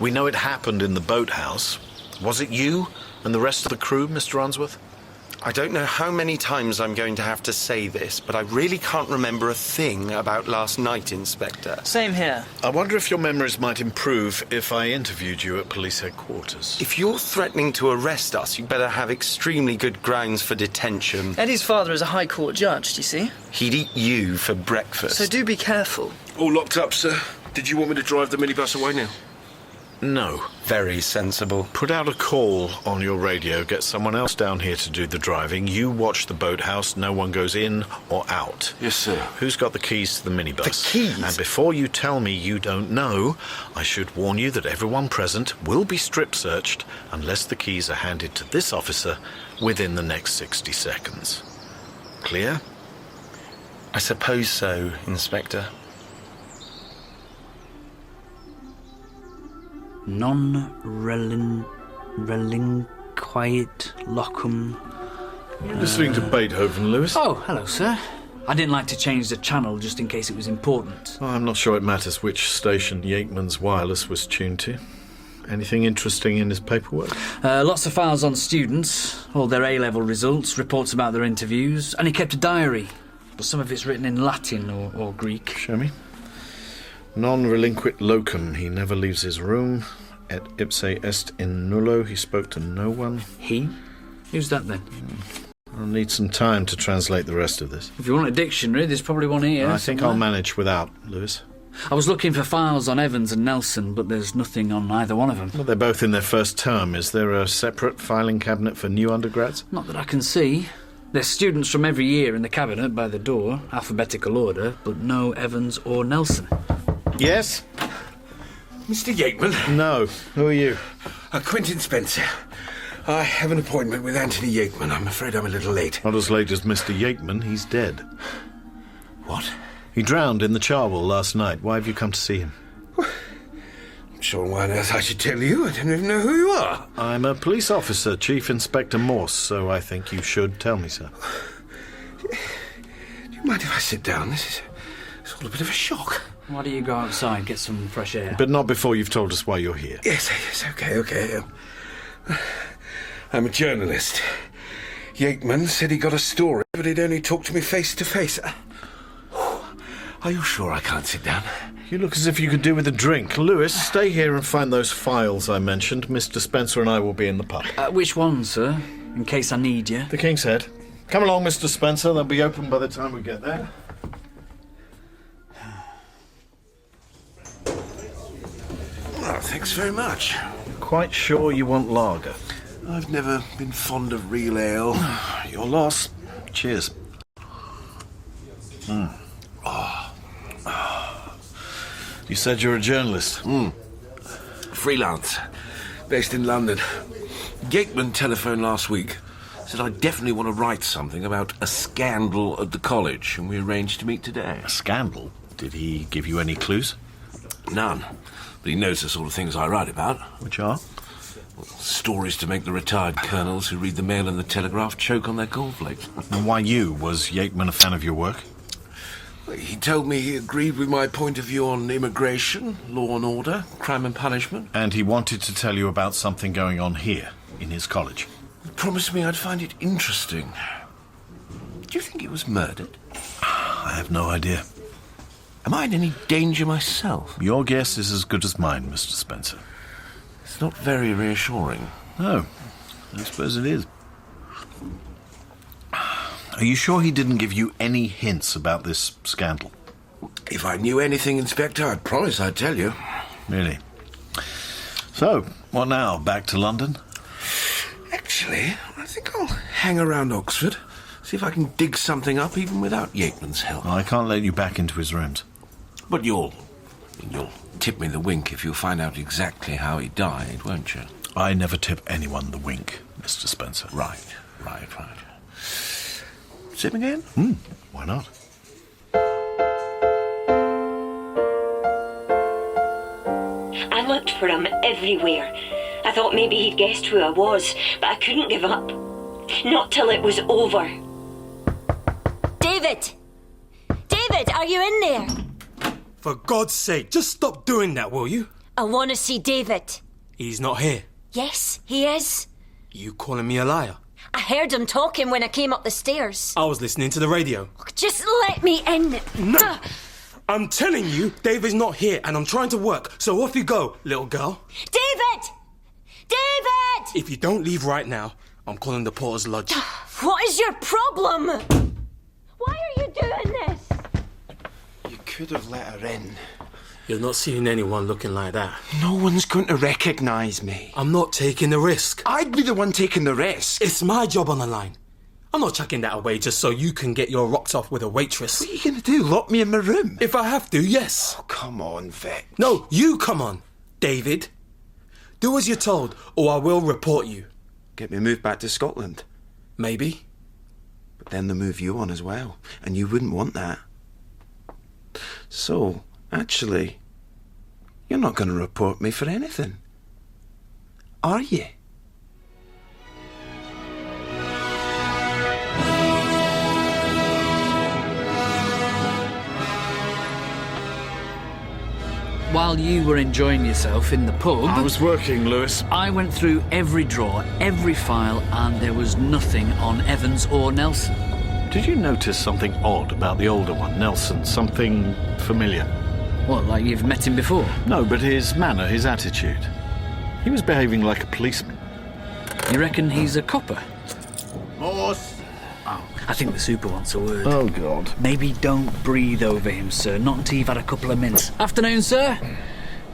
We know it happened in the boathouse. Was it you and the rest of the crew, Mr. Unsworth? I don't know how many times I'm going to have to say this, but I really can't remember a thing about last night, Inspector. Same here. I wonder if your memories might improve if I interviewed you at police headquarters. If you're threatening to arrest us, you better have extremely good grounds for detention. Eddie's father is a High Court judge, do you see? He'd eat you for breakfast. So do be careful. All locked up, sir. Did you want me to drive the minibus away now? No. Very sensible. Put out a call on your radio, get someone else down here to do the driving. You watch the boathouse, no one goes in or out. Yes, sir. Who's got the keys to the minibus? The keys? And before you tell me you don't know, I should warn you that everyone present will be strip searched unless the keys are handed to this officer within the next 60 seconds. Clear? I suppose so, Inspector. Non-relinquite locum. You're listening to Beethoven, Lewis. Oh, hello, sir. I didn't like to change the channel just in case it was important. I'm not sure it matters which station Yateman's wireless was tuned to. Anything interesting in his paperwork? Lots of files on students, all their A-level results, reports about their interviews, and he kept a diary. But some of it's written in Latin or Greek. Show me. Non-relinquit locum. He never leaves his room. Et ipse est in nullo. He spoke to no one. He? Who's that then? I'll need some time to translate the rest of this. If you want a dictionary, there's probably one here. I think I'll manage without, Lewis. I was looking for files on Evans and Nelson, but there's nothing on either one of them. Well, they're both in their first term. Is there a separate filing cabinet for new undergrads? Not that I can see. There's students from every year in the cabinet by the door, alphabetical order, but no Evans or Nelson. Yes? Mr. Yateman? No. Who are you? Quentin Spencer. I have an appointment with Anthony Yateman. I'm afraid I'm a little late. Not as late as Mr. Yateman. He's dead. What? He drowned in the Charwell last night. Why have you come to see him? I'm sure why on earth I should tell you. I don't even know who you are. I'm a police officer, Chief Inspector Morse, so I think you should tell me so. Do you mind if I sit down? It's all a bit of a shock. Why don't you go outside, get some fresh air? But not before you've told us why you're here. Yes, okay. I'm a journalist. Yateman said he got a story, but he'd only talk to me face to face. Are you sure I can't sit down? You look as if you could do with a drink. Lewis, stay here and find those files I mentioned. Mr. Spencer and I will be in the pub. Which ones, sir? In case I need you. The King's Head. Come along, Mr. Spencer. They'll be open by the time we get there. Oh, thanks very much. Quite sure you want lager? I've never been fond of real ale. Your loss. Cheers. You said you're a journalist. Freelance. Based in London. Yateman telephoned last week. Said I definitely want to write something about a scandal at the college, and we arranged to meet today. A scandal? Did he give you any clues? None. But he knows the sort of things I write about. Which are? Stories to make the retired colonels who read the Mail and the Telegraph choke on their cornflakes. And why you? Was Yateman a fan of your work? He told me he agreed with my point of view on immigration, law and order, crime and punishment. And he wanted to tell you about something going on here, in his college. He promised me I'd find it interesting. Do you think he was murdered? I have no idea. Am I in any danger myself? Your guess is as good as mine, Mr. Spencer. It's not very reassuring. No, I suppose it is. Are you sure he didn't give you any hints about this scandal? If I knew anything, Inspector, I'd promise I'd tell you. Really? So, what now? Back to London? Actually, I think I'll hang around Oxford. See if I can dig something up even without Yateman's help. I can't let you back into his rooms. But you'll tip me the wink if you find out exactly how he died, won't you? I never tip anyone the wink, Mr. Spencer. Right. Sip again? Why not? I looked for him everywhere. I thought maybe he'd guessed who I was, but I couldn't give up. Not till it was over. David! David, are you in there? For God's sake, just stop doing that, will you? I want to see David. He's not here. Yes, he is. You calling me a liar? I heard him talking when I came up the stairs. I was listening to the radio. Just let me in. No! I'm telling you, David's not here and I'm trying to work, so off you go, little girl. David! David! If you don't leave right now, I'm calling the Porter's Lodge. What is your problem? Why are you doing this? You could have let her in. You're not seeing anyone looking like that. No one's going to recognise me. I'm not taking the risk. I'd be the one taking the risk. It's my job on the line. I'm not chucking that away just so you can get your rocks off with a waitress. What are you going to do, lock me in my room? If I have to, yes. Oh, come on, Vic. No, you come on, David. Do as you're told, or I will report you. Get me moved back to Scotland. Maybe. But then they move you on as well, and you wouldn't want that. So, actually, you're not going to report me for anything, are you? While you were enjoying yourself in the pub... I was working, Lewis. I went through every drawer, every file, and there was nothing on Evans or Nelson. Did you notice something odd about the older one, Nelson? Something familiar? What, like you've met him before? No, but his manner, his attitude. He was behaving like a policeman. You reckon he's a copper? Morse! Oh, I think the super wants a word. Oh, God. Maybe don't breathe over him, sir. Not until you've had a couple of minutes. Afternoon, sir.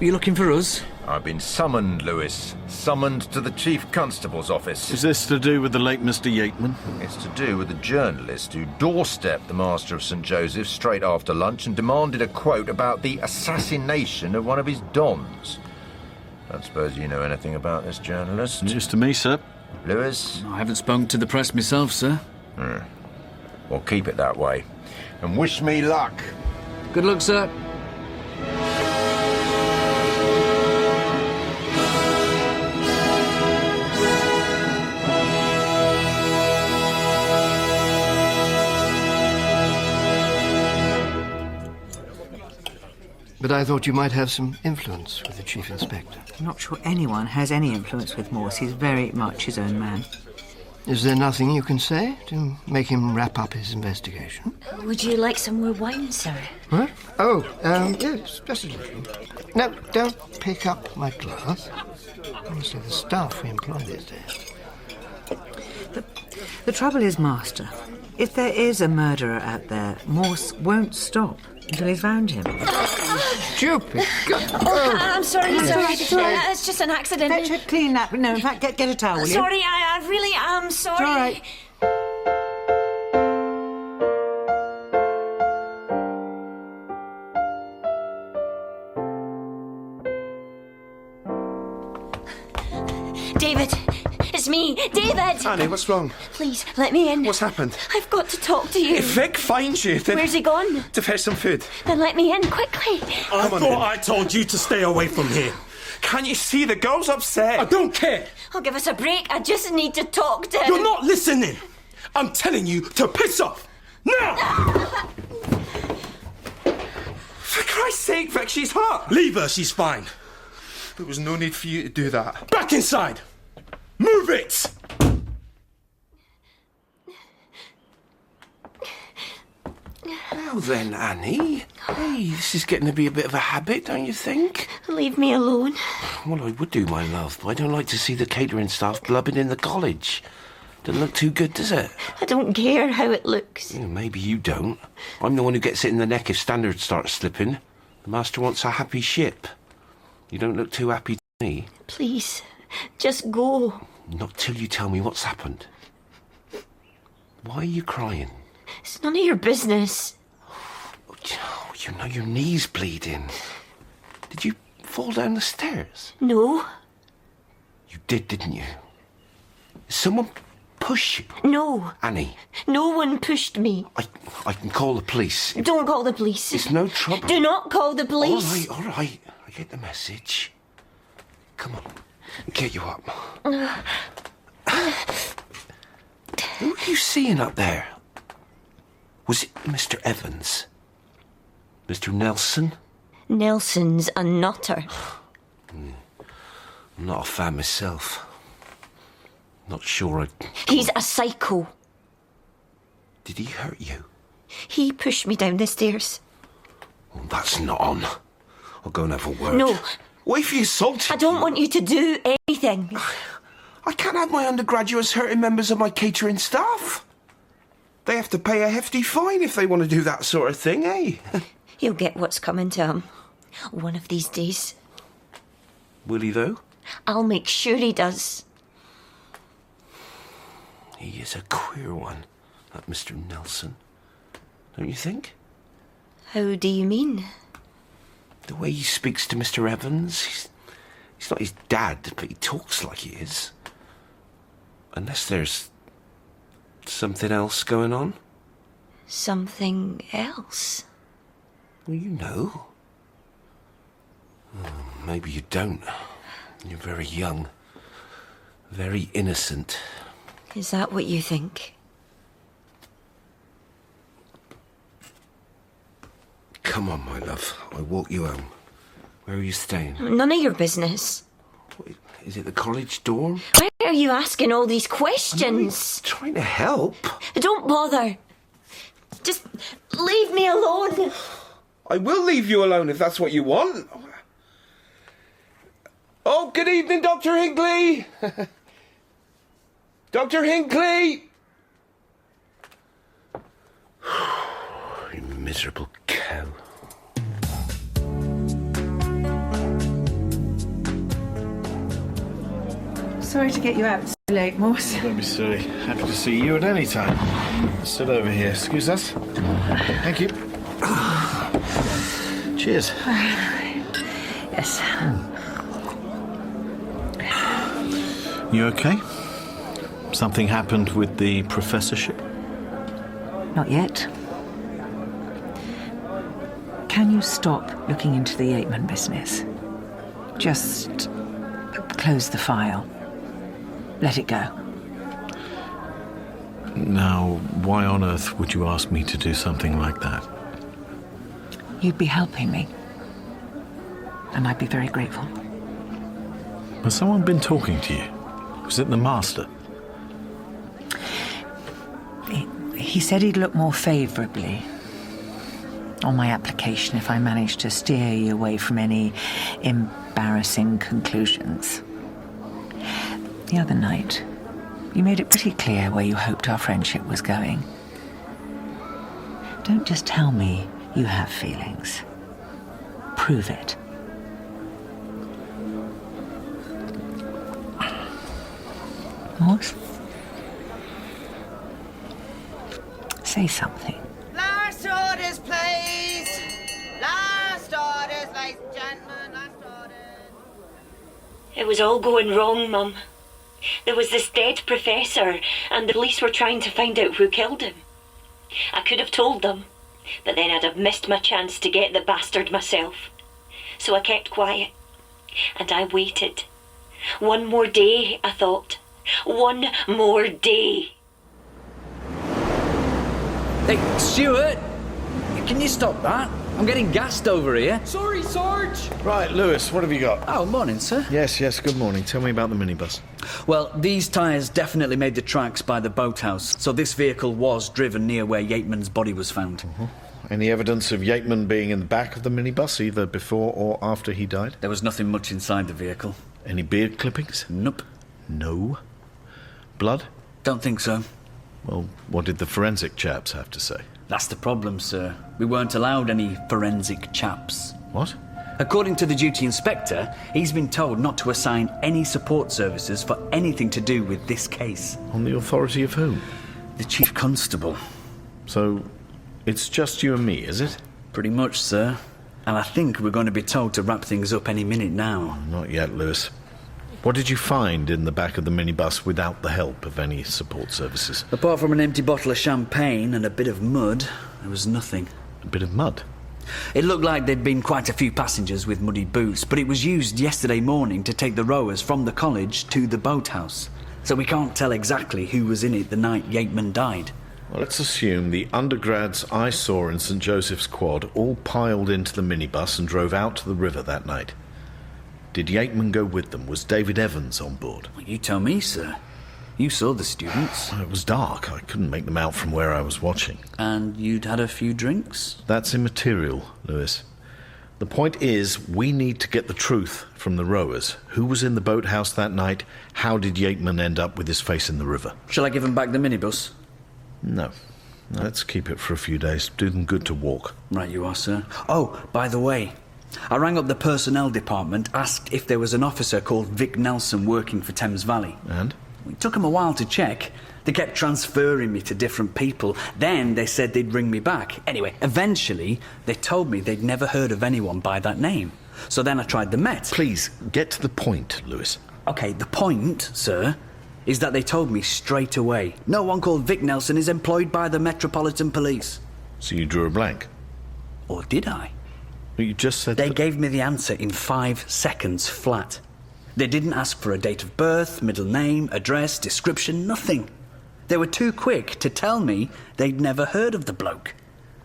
Were you looking for us? I've been summoned, Lewis. Summoned to the Chief Constable's office. Is this to do with the late Mr. Yateman? It's to do with the journalist who doorstepped the Master of St. Joseph's straight after lunch and demanded a quote about the assassination of one of his dons. Don't suppose you know anything about this journalist? News to me, sir. Lewis? I haven't spoken to the press myself, sir. Well, keep it that way. And wish me luck. Good luck, sir. But I thought you might have some influence with the Chief Inspector. I'm not sure anyone has any influence with Morse. He's very much his own man. Is there nothing you can say to make him wrap up his investigation? Would you like some more wine, sir? What? Oh, yes, just a little. No, don't pick up my glass. Honestly, the staff we employ these days. The trouble is, Master, if there is a murderer out there, Morse won't stop until he's found him. Stupid. Oh, I'm sorry, it's just an accident. Fetch her, clean that. No, in fact, get a towel, will you? Sorry, I really am sorry. It's all right. David, it's me, David. Annie, what's wrong? Please, let me in. What's happened? I've got to talk to you. If Vic finds you, then... Where's he gone? To fetch some food. Then let me in, quickly. I thought I told you to stay away from here. Can't you see the girl's upset? I don't care. Oh, give us a break. I just need to talk to him. You're not listening. I'm telling you to piss off. Now! For Christ's sake, Vic, she's hurt. Leave her, she's fine. There was no need for you to do that. Back inside. Move it! Well then, Annie. Hey, this is getting to be a bit of a habit, don't you think? Leave me alone. Well, I would do, my love, but I don't like to see the catering staff blubbing in the college. Doesn't look too good, does it? I don't care how it looks. Yeah, maybe you don't. I'm the one who gets it in the neck if standards start slipping. The master wants a happy ship. You don't look too happy to me. Please, just go. Not till you tell me what's happened. Why are you crying? It's none of your business. Oh, you know your knee's bleeding. Did you fall down the stairs? No. You did, didn't you? Someone push you? No. Annie. No one pushed me. I can call the police. Don't call the police. It's no trouble. Do not call the police. All right. I get the message. Come on. Get you up. Who are you seeing up there? Was it Mr. Evans? Mr. Nelson? Nelson's a nutter. I'm not a fan myself. Not sure I... He's a psycho. Did he hurt you? He pushed me down the stairs. Oh, that's not on. I'll go and have a word. No. What if he assaulted you? I don't want you to do anything. I can't have my undergraduates hurting members of my catering staff. They have to pay a hefty fine if they want to do that sort of thing, eh? He'll get what's coming to him. One of these days. Will he, though? I'll make sure he does. He is a queer one, that Mr. Nelson. Don't you think? How do you mean? The way he speaks to Mr. Evans, he's not his dad, but he talks like he is. Unless there's something else going on. Something else? Well, you know. Oh, maybe you don't. You're very young. Very innocent. Is that what you think? Come on, my love. I'll walk you home. Where are you staying? None of your business. Is it the college dorm? Why are you asking all these questions? I'm trying to help. Don't bother. Just leave me alone. I will leave you alone if that's what you want. Oh, good evening, Dr. Hinckley. Dr. Hinckley! You miserable cow. Sorry to get you out so late, Morse. Don't be silly. Happy to see you at any time. Sit over here. Excuse us. Thank you. Cheers. Yes. You okay? Something happened with the professorship? Not yet. Can you stop looking into the Yateman business? Just close the file. Let it go. Now, why on earth would you ask me to do something like that? You'd be helping me. And I'd be very grateful. Has someone been talking to you? Was it the master? He said he'd look more favourably on my application if I managed to steer you away from any embarrassing conclusions. The other night, you made it pretty clear where you hoped our friendship was going. Don't just tell me you have feelings. Prove it. Morse? Say something. Last orders, please. Last orders, ladies and gentlemen. Last orders. It was all going wrong, Mum. There was this dead professor, and the police were trying to find out who killed him. I could have told them, but then I'd have missed my chance to get the bastard myself. So I kept quiet, and I waited. One more day, I thought. One more day. Hey, Stuart! Can you stop that? I'm getting gassed over here. Sorry, Sarge! Right, Lewis, what have you got? Oh, morning, sir. Yes, good morning. Tell me about the minibus. Well, these tyres definitely made the tracks by the boathouse, so this vehicle was driven near where Yateman's body was found. Any evidence of Yateman being in the back of the minibus, either before or after he died? There was nothing much inside the vehicle. Any beard clippings? Nope. No. Blood? Don't think so. Well, what did the forensic chaps have to say? That's the problem, sir. We weren't allowed any forensic chaps. What? According to the duty inspector, he's been told not to assign any support services for anything to do with this case. On the authority of whom? The chief constable. So, it's just you and me, is it? Pretty much, sir. And I think we're going to be told to wrap things up any minute now. Not yet, Lewis. What did you find in the back of the minibus without the help of any support services? Apart from an empty bottle of champagne and a bit of mud, there was nothing. A bit of mud? It looked like there'd been quite a few passengers with muddy boots, but it was used yesterday morning to take the rowers from the college to the boathouse. So we can't tell exactly who was in it the night Yateman died. Well, let's assume the undergrads I saw in St. Joseph's Quad all piled into the minibus and drove out to the river that night. Did Yateman go with them? Was David Evans on board? Well, you tell me, sir. You saw the students. It was dark. I couldn't make them out from where I was watching. And you'd had a few drinks? That's immaterial, Lewis. The point is, we need to get the truth from the rowers. Who was in the boathouse that night? How did Yateman end up with his face in the river? Shall I give him back the minibus? No. Let's keep it for a few days. Do them good to walk. Right you are, sir. Oh, by the way, I rang up the personnel department, asked if there was an officer called Vic Nelson working for Thames Valley. And? It took them a while to check. They kept transferring me to different people. Then they said they'd ring me back. Anyway, eventually, they told me they'd never heard of anyone by that name. So then I tried the Met. Please, get to the point, Lewis. OK, the point, sir, is that they told me straight away. No one called Vic Nelson is employed by the Metropolitan Police. So you drew a blank? Or did I? Well, you just said... They gave me the answer in 5 seconds flat. They didn't ask for a date of birth, middle name, address, description, nothing. They were too quick to tell me they'd never heard of the bloke.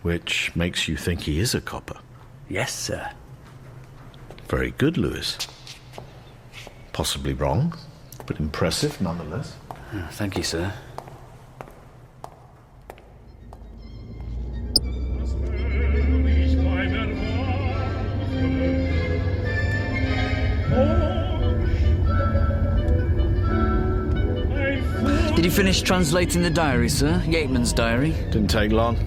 Which makes you think he is a copper? Yes, sir. Very good, Lewis. Possibly wrong, but impressive nonetheless. Thank you, sir. Did you finish translating the diary, sir? Yateman's diary? Didn't take long.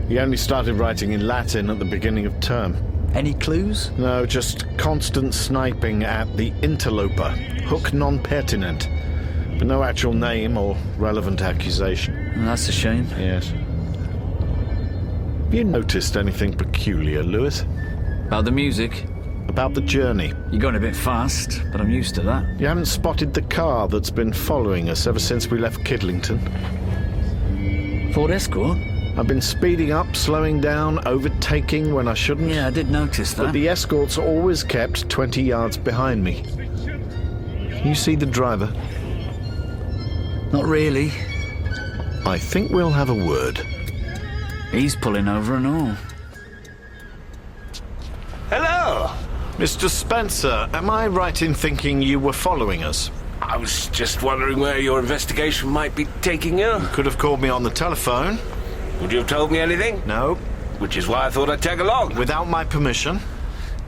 He only started writing in Latin at the beginning of term. Any clues? No, just constant sniping at the interloper. Hook non-pertinent. But no actual name or relevant accusation. Well, that's a shame. Yes. Have you noticed anything peculiar, Lewis? About the music? About the journey. You're going a bit fast, but I'm used to that. You haven't spotted the car that's been following us ever since we left Kidlington? Ford Escort? I've been speeding up, slowing down, overtaking when I shouldn't. Yeah, I did notice that. But the Escort's always kept 20 yards behind me. Can you see the driver? Not really. I think we'll have a word. He's pulling over and all. Hello! Mr. Spencer, am I right in thinking you were following us? I was just wondering where your investigation might be taking you. You could have called me on the telephone. Would you have told me anything? No. Which is why I thought I'd tag along. Without my permission?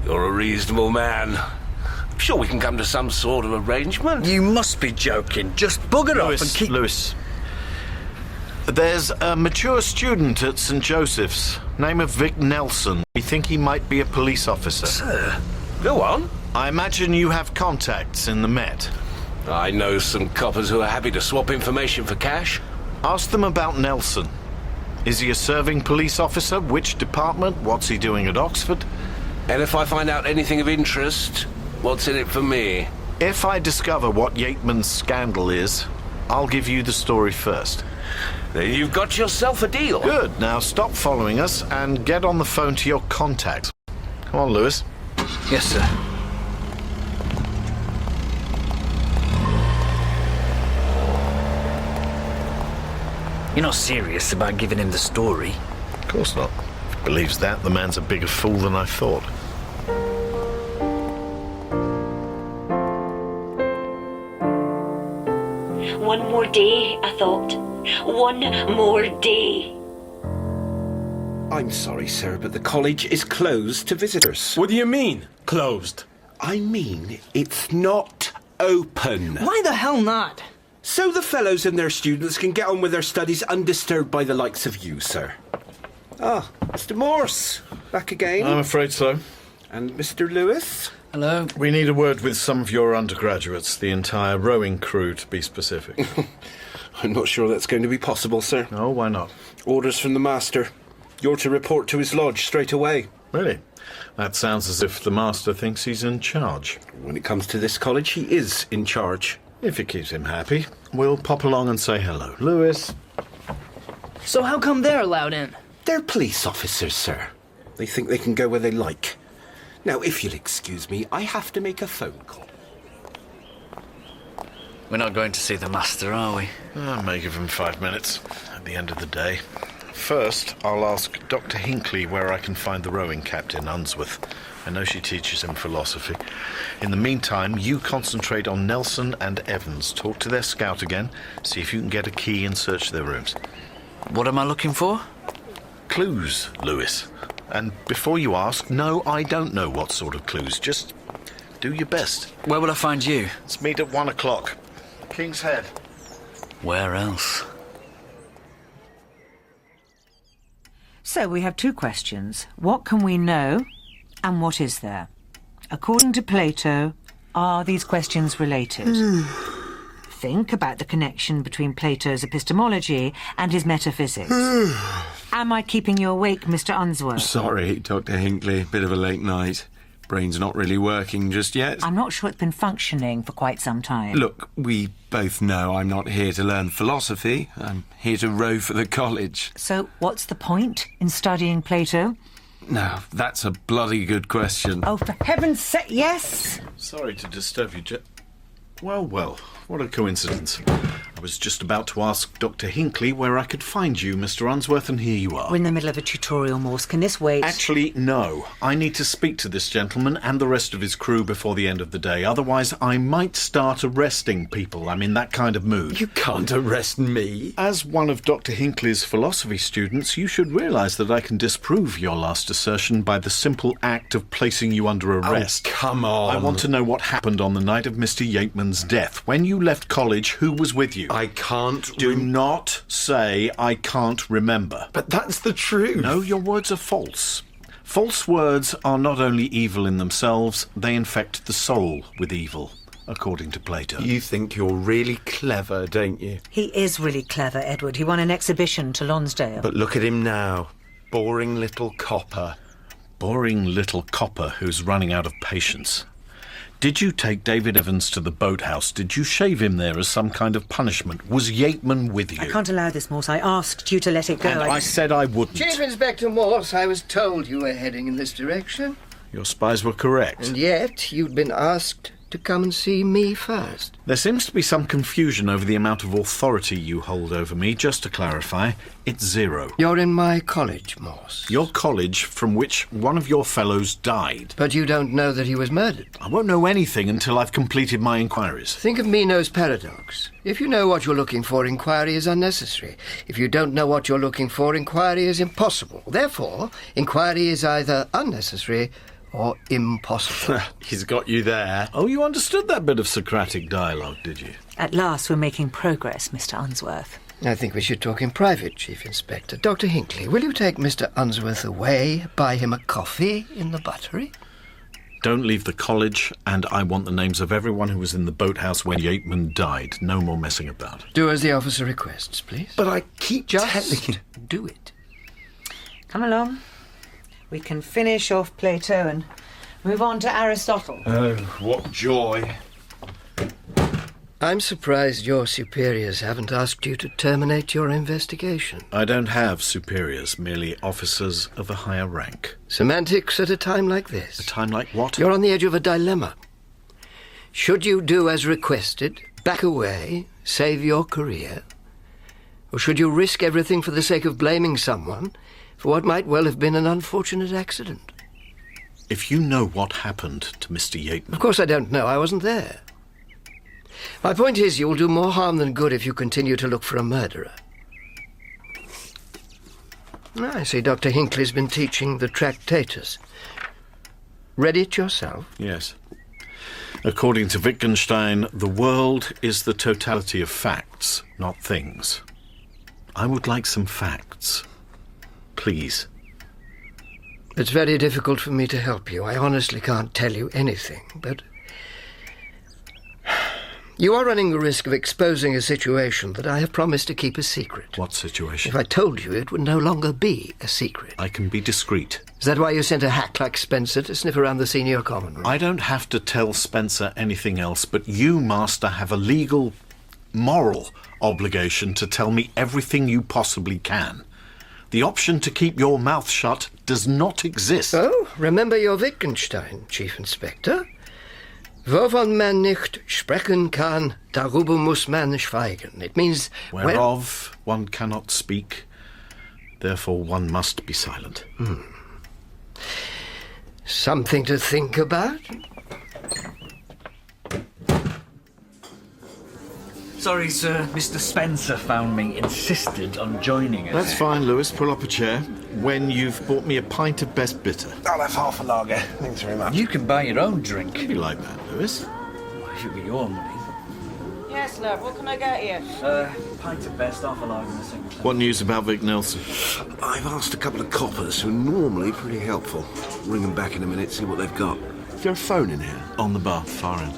You're a reasonable man. I'm sure we can come to some sort of arrangement. You must be joking. Just bugger off and keep... Lewis. There's a mature student at St. Joseph's, name of Vic Nelson. We think he might be a police officer. Sir, go on. I imagine you have contacts in the Met. I know some coppers who are happy to swap information for cash. Ask them about Nelson. Is he a serving police officer? Which department? What's he doing at Oxford? And if I find out anything of interest, what's in it for me? If I discover what Yateman's scandal is, I'll give you the story first. Then you've got yourself a deal. Good. Now stop following us and get on the phone to your contacts. Come on, Lewis. Yes, sir. You're not serious about giving him the story? Of course not. If he believes that, the man's a bigger fool than I thought. One more day, I thought. One more day. I'm sorry, sir, but the college is closed to visitors. What do you mean, closed? I mean, it's not open. Why the hell not? So the fellows and their students can get on with their studies undisturbed by the likes of you, sir. Ah, Mr. Morse, back again. I'm afraid so. And Mr. Lewis? Hello. We need a word with some of your undergraduates, the entire rowing crew, to be specific. I'm not sure that's going to be possible, sir. Oh, why not? Orders from the master. You're to report to his lodge straight away. Really? That sounds as if the master thinks he's in charge. When it comes to this college, he is in charge. If it keeps him happy, we'll pop along and say hello. Lewis. So how come they're allowed in? They're police officers, sir. They think they can go where they like. Now, if you'll excuse me, I have to make a phone call. We're not going to see the master, are we? I may give him 5 minutes at the end of the day. First, I'll ask Dr. Hinckley where I can find the rowing captain, Unsworth. I know she teaches him philosophy. In the meantime, you concentrate on Nelson and Evans. Talk to their scout again, see if you can get a key and search their rooms. What am I looking for? Clues, Lewis. And before you ask, no, I don't know what sort of clues. Just do your best. Where will I find you? Let's meet at 1 o'clock. King's Head. Where else? So we have two questions. What can we know, and what is there? According to Plato, are these questions related? Think about the connection between Plato's epistemology and his metaphysics. Am I keeping you awake, Mr. Unsworth? Sorry, Dr. Hinckley. Bit of a late night. Brain's not really working just yet. I'm not sure it's been functioning for quite some time. Look, we both know I'm not here to learn philosophy. I'm here to row for the college. So what's the point in studying Plato? Now, that's a bloody good question. Oh, for heaven's sake, yes! Sorry to disturb you, Well, what a coincidence. I was just about to ask Dr. Hinckley where I could find you, Mr. Unsworth, and here you are. We're in the middle of a tutorial, Morse. Can this wait? Actually, no. I need to speak to this gentleman and the rest of his crew before the end of the day. Otherwise, I might start arresting people. I'm in that kind of mood. You can't arrest me. As one of Dr. Hinckley's philosophy students, you should realise that I can disprove your last assertion by the simple act of placing you under arrest. Oh, come on. I want to know what happened on the night of Mr. Yateman's death. When you left college, who was with you? I can't... Do not say I can't remember. But that's the truth. No, your words are false. False words are not only evil in themselves, they infect the soul with evil, according to Plato. You think you're really clever, don't you? He is really clever, Edward. He won an exhibition to Lonsdale. But look at him now. Boring little copper. Boring little copper who's running out of patience. Did you take David Evans to the boathouse? Did you shave him there as some kind of punishment? Was Yateman with you? I can't allow this, Morse. I asked you to let it go. And I said I wouldn't. Chief Inspector Morse, I was told you were heading in this direction. Your spies were correct. And yet you'd been asked to come and see me first. There seems to be some confusion over the amount of authority you hold over me. Just to clarify, it's 0. You're in my college, Morse. Your college from which one of your fellows died. But you don't know that he was murdered. I won't know anything until I've completed my inquiries. Think of Meno's paradox. If you know what you're looking for, inquiry is unnecessary. If you don't know what you're looking for, inquiry is impossible. Therefore, inquiry is either unnecessary or impossible. He's got you there. Oh, you understood that bit of Socratic dialogue, did you? At last we're making progress, Mr. Unsworth. I think we should talk in private, Chief Inspector. Dr. Hinckley, will you take Mr. Unsworth away, buy him a coffee in the buttery? Don't leave the college, and I want the names of everyone who was in the boathouse when Yateman died. No more messing about. Do as the officer requests, please. But I keep Just do it. Come along. We can finish off Plato and move on to Aristotle. Oh, what joy. I'm surprised your superiors haven't asked you to terminate your investigation. I don't have superiors, merely officers of a higher rank. Semantics at a time like this. A time like what? You're on the edge of a dilemma. Should you do as requested, back away, save your career? Or should you risk everything for the sake of blaming someone for what might well have been an unfortunate accident? If you know what happened to Mr. Yateman... Of course I don't know. I wasn't there. My point is, you'll do more harm than good if you continue to look for a murderer. I see Dr. Hinckley's been teaching the Tractatus. Read it yourself? Yes. According to Wittgenstein, the world is the totality of facts, not things. I would like some facts. Please. It's very difficult for me to help you. I honestly can't tell you anything, but... You are running the risk of exposing a situation that I have promised to keep a secret. What situation? If I told you, it would no longer be a secret. I can be discreet. Is that why you sent a hack like Spencer to sniff around the senior common room? I don't have to tell Spencer anything else, but you, Master, have a legal, moral obligation to tell me everything you possibly can. The option to keep your mouth shut does not exist. Oh, remember your Wittgenstein, Chief Inspector. Wovon man nicht sprechen kann, darüber muss man schweigen. It means... Whereof one cannot speak, therefore one must be silent. Something to think about? Sorry, sir. Mr. Spencer found me, insisted on joining us. That's fine, Lewis. Pull up a chair. When you've bought me a pint of best bitter. I'll have half a lager. Thanks very much. You can buy your own drink. Don't be like that, Lewis. Well, if it were your money. Yes, love, what can I get you? Pint of best, half a lager and a single. What news about Vic Nelson? I've asked a couple of coppers who are normally pretty helpful. Ring them back in a minute, see what they've got. Is there a phone in here? On the bar, far end.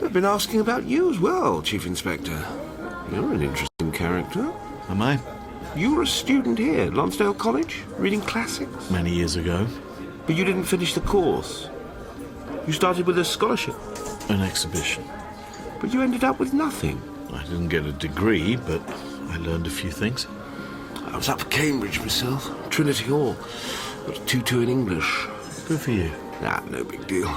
They've been asking about you as well, Chief Inspector. You're an interesting character. Am I? You were a student here, Lonsdale College, reading classics? Many years ago. But you didn't finish the course. You started with a scholarship. An exhibition. But you ended up with nothing. I didn't get a degree, but I learned a few things. I was up at Cambridge myself, Trinity Hall. Got a 2-2 in English. Good for you. No big deal.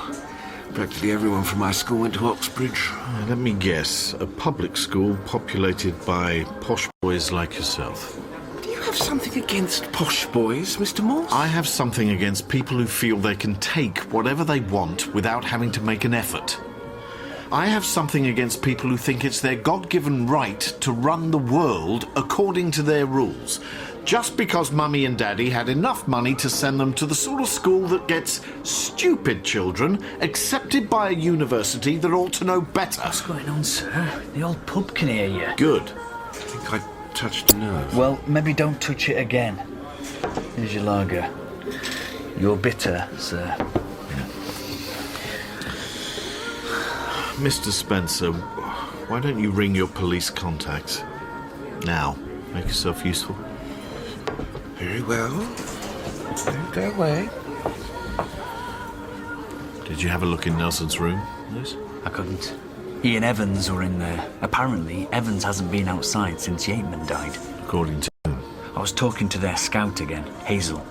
Practically everyone from my school went to Oxbridge. Let me guess. A public school populated by posh boys like yourself. Do you have something against posh boys, Mr. Morse? I have something against people who feel they can take whatever they want without having to make an effort. I have something against people who think it's their God-given right to run the world according to their rules, just because Mummy and Daddy had enough money to send them to the sort of school that gets stupid children accepted by a university that ought to know better. What's going on, sir? The old pub can hear you. Good. I think I touched a nerve. Well, maybe don't touch it again. Here's your lager. You're bitter, sir. Mr. Spencer, why don't you ring your police contacts? Now, make yourself useful. Very well. Don't go away. Did you have a look in Nelson's room, Liz? I couldn't. He and Evans were in there. Apparently, Evans hasn't been outside since Yateman died. According to whom? I was talking to their scout again, Hazel.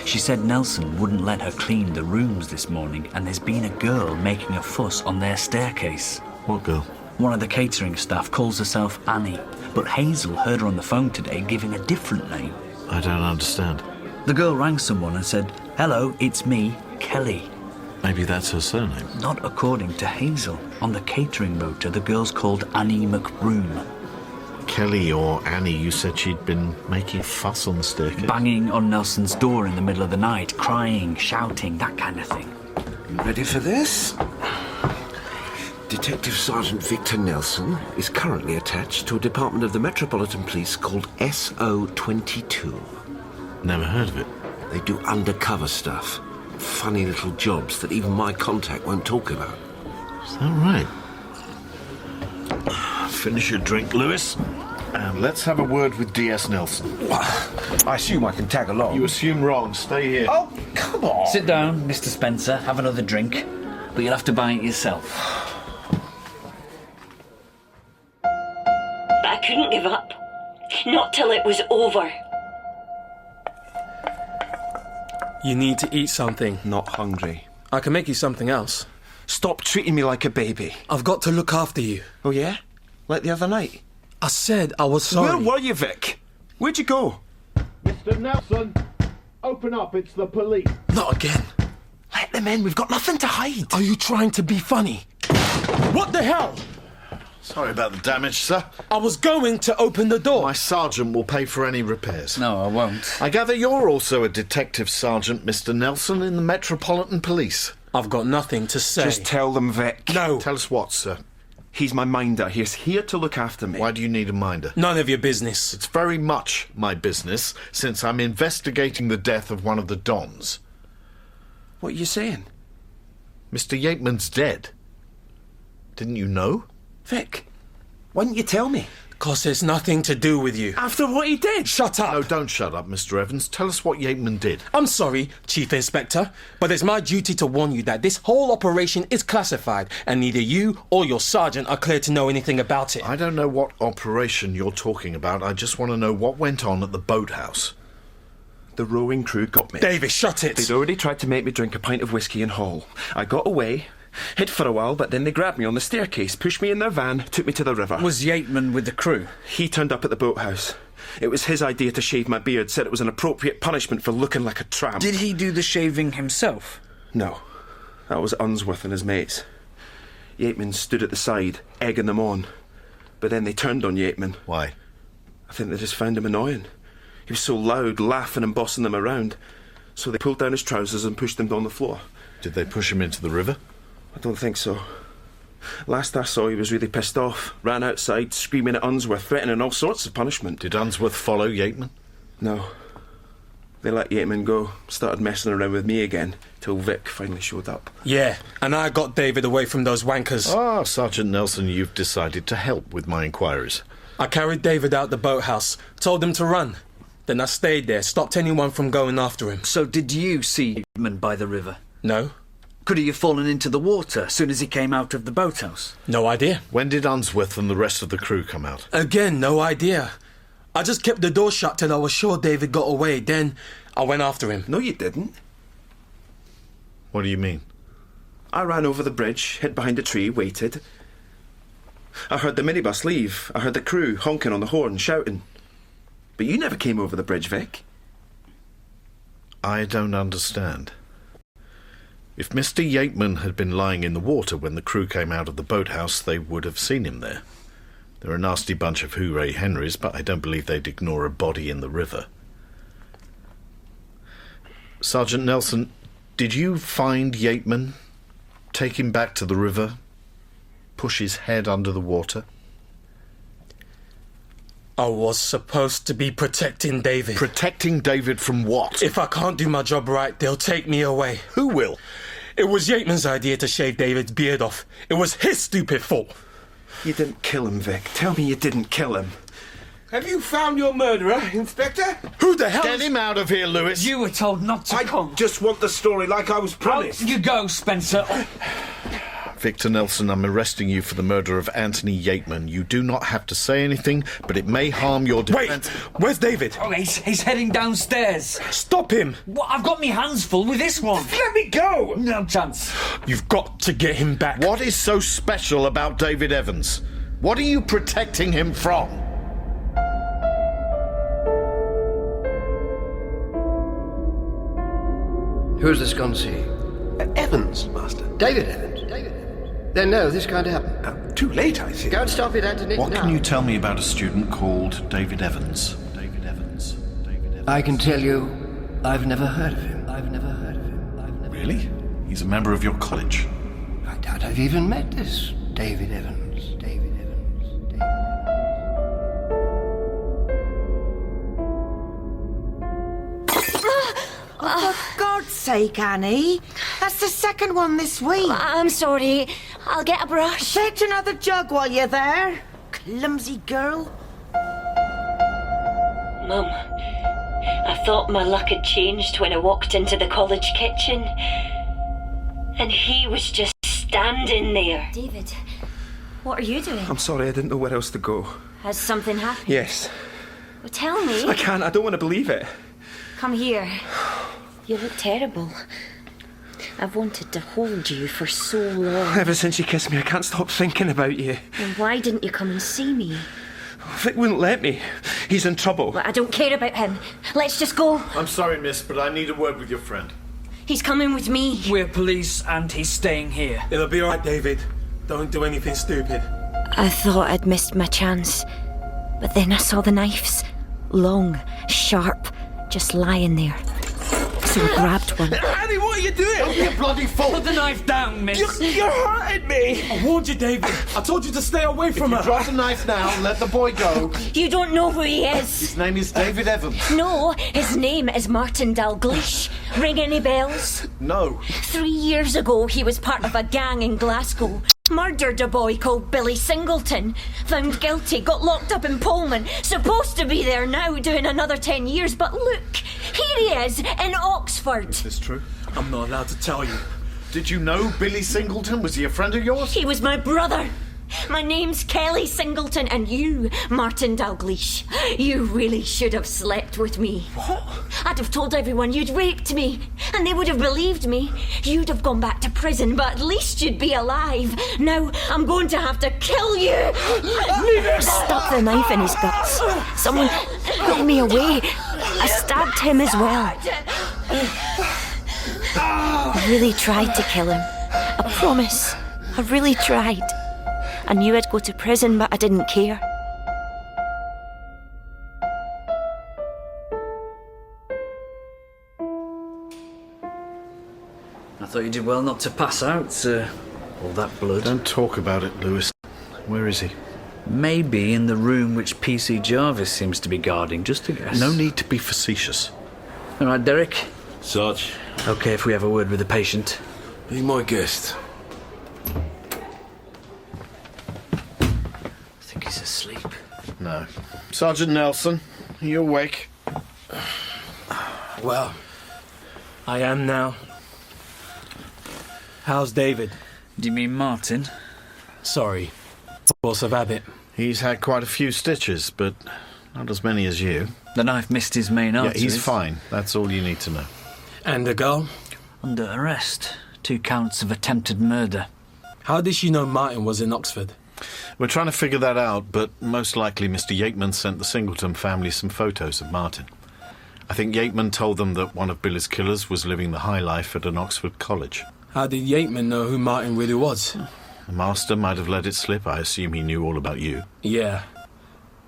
She said Nelson wouldn't let her clean the rooms this morning, and there's been a girl making a fuss on their staircase. What girl? One of the catering staff calls herself Annie, but Hazel heard her on the phone today giving a different name. I don't understand. The girl rang someone and said, "Hello, it's me, Kelly." Maybe that's her surname. Not according to Hazel. On the catering rota, the girl's called Annie McBroom. Kelly or Annie, you said she'd been making a fuss on the staircase. Banging on Nelson's door in the middle of the night, crying, shouting, that kind of thing. You ready for this? Detective Sergeant Victor Nelson is currently attached to a department of the Metropolitan Police called SO22. Never heard of it. They do undercover stuff. Funny little jobs that even my contact won't talk about. Is that right? Finish your drink, Lewis. And let's have a word with DS Nelson. I assume I can tag along. You assume wrong. Stay here. Oh, come on. Sit down, Mr. Spencer. Have another drink. But you'll have to buy it yourself. But I couldn't give up. Not till it was over. You need to eat something. Not hungry. I can make you something else. Stop treating me like a baby. I've got to look after you. Oh, yeah? Like the other night? I said I was sorry. Where were you, Vic? Where'd you go? Mr. Nelson, open up. It's the police. Not again. Let them in. We've got nothing to hide. Are you trying to be funny? What the hell? Sorry about the damage, sir. I was going to open the door. My sergeant will pay for any repairs. No, I won't. I gather you're also a detective sergeant, Mr. Nelson, in the Metropolitan Police. I've got nothing to say. Just tell them, Vic. No. Tell us what, sir? He's my minder. He's here to look after me. Why do you need a minder? None of your business. It's very much my business, since I'm investigating the death of one of the Dons. What are you saying? Mr. Yateman's dead. Didn't you know? Vic, why didn't you tell me? 'Cause it's nothing to do with you. After what he did? Shut up! No, don't shut up, Mr. Evans. Tell us what Yateman did. I'm sorry, Chief Inspector, but it's my duty to warn you that this whole operation is classified, and neither you or your sergeant are clear to know anything about it. I don't know what operation you're talking about. I just want to know what went on at the boathouse. The rowing crew got me. David, shut it! They'd already tried to make me drink a pint of whiskey in Hall. I got away, hid for a while, but then they grabbed me on the staircase, pushed me in their van, took me to the river. Was Yateman with the crew? He turned up at the boathouse. It was his idea to shave my beard, said it was an appropriate punishment for looking like a tramp. Did he do the shaving himself? No. That was Unsworth and his mates. Yateman stood at the side, egging them on. But then they turned on Yateman. Why? I think they just found him annoying. He was so loud, laughing and bossing them around. So they pulled down his trousers and pushed him on the floor. Did they push him into the river? I don't think so. Last I saw, he was really pissed off. Ran outside, screaming at Unsworth, threatening all sorts of punishment. Did Unsworth follow Yateman? No. They let Yateman go, started messing around with me again, till Vic finally showed up. Yeah, and I got David away from those wankers. Ah, Sergeant Nelson, you've decided to help with my inquiries. I carried David out the boathouse, told him to run. Then I stayed there, stopped anyone from going after him. So did you see Yateman by the river? No. Could he have fallen into the water as soon as he came out of the boathouse? No idea. When did Unsworth and the rest of the crew come out? Again, no idea. I just kept the door shut till I was sure David got away. Then I went after him. No, you didn't. What do you mean? I ran over the bridge, hid behind a tree, waited. I heard the minibus leave. I heard the crew honking on the horn, shouting. But you never came over the bridge, Vic. I don't understand. If Mr. Yateman had been lying in the water when the crew came out of the boathouse, they would have seen him there. They're a nasty bunch of hooray Henrys, but I don't believe they'd ignore a body in the river. Sergeant Nelson, did you find Yateman, take him back to the river, push his head under the water? I was supposed to be protecting David. Protecting David from what? If I can't do my job right, they'll take me away. Who will? It was Yateman's idea to shave David's beard off. It was his stupid fault. You didn't kill him, Vic. Tell me you didn't kill him. Have you found your murderer, Inspector? Who the hell? Get him out of here, Lewis. You were told not to come. I just want the story like I was promised. Out you go, Spencer. Victor Nelson, I'm arresting you for the murder of Anthony Yateman. You do not have to say anything, but it may harm your defense. Wait! Where's David? Oh, he's heading downstairs. Stop him! Well, I've got my hands full with this one. Let me go! No chance. You've got to get him back. What is so special about David Evans? What are you protecting him from? Who's this Gonsi? Evans, Master. David Evans. Then no, this can't happen. Too late, I think. Go and stop it, Anthony. What now. can you tell me about a student called David Evans? I can tell you, I've never heard of him. Really? He's a member of your college? I doubt I've even met this David Evans. Oh, for God's sake, Annie. That's the second one this week. I'm sorry. I'll get a brush. Fetch another jug while you're there. Clumsy girl. Mum, I thought my luck had changed when I walked into the college kitchen. And he was just standing there. David, what are you doing? I'm sorry, I didn't know where else to go. Has something happened? Yes. Well, tell me. I can't, I don't want to believe it. Come here. You look terrible. I've wanted to hold you for so long. Ever since you kissed me, I can't stop thinking about you. And why didn't you come and see me? Vic wouldn't let me. He's in trouble. Well, I don't care about him. Let's just go. I'm sorry, miss, but I need a word with your friend. He's coming with me. We're police and he's staying here. It'll be all right, David. Don't do anything stupid. I thought I'd missed my chance. But then I saw the knives. Long, sharp, just lying there. So I grabbed one. Annie, what are you doing? Don't be a bloody fool! Put the knife down, miss. You're hurting me! I warned you, David. I told you to stay away from her. Drop the knife now and let the boy go. You don't know who he is. His name is David Evans. No, his name is Martin Dalgleish. Ring any bells? No. 3 years ago, he was part of a gang in Glasgow. Murdered a boy called Billy Singleton. Found guilty, got locked up in Pullman. Supposed to be there now doing another 10 years, but look, here he is in Oxford. Is this true? I'm not allowed to tell you. Did you know Billy Singleton? Was he a friend of yours? He was my brother. My name's Kelly Singleton, and you, Martin Dalgleish, you really should have slept with me. What? I'd have told everyone you'd raped me, and they would have believed me. You'd have gone back to prison, but at least you'd be alive. Now, I'm going to have to kill you. Stuck the knife in his guts. Someone pulled me away. I stabbed him as well. I really tried to kill him. I promise. I really tried. I knew I'd go to prison, but I didn't care. I thought you did well not to pass out, all that blood. Don't talk about it, Lewis. Where is he? Maybe in the room which PC Jarvis seems to be guarding, just a guess. No need to be facetious. All right, Derek? Sarge. Okay if we have a word with the patient. Be my guest. I think he's asleep. No. Sergeant Nelson, are you awake? Well, I am now. How's David? Do you mean Martin? Sorry. Force of habit. He's had quite a few stitches, but not as many as you. The knife missed his main arteries. Yeah, he's fine. That's all you need to know. And the girl? Under arrest. 2 counts of attempted murder. How did she know Martin was in Oxford? We're trying to figure that out, but most likely Mr. Yateman sent the Singleton family some photos of Martin. I think Yateman told them that one of Billy's killers was living the high life at an Oxford college. How did Yateman know who Martin really was? The master might have let it slip. I assume he knew all about you. Yeah.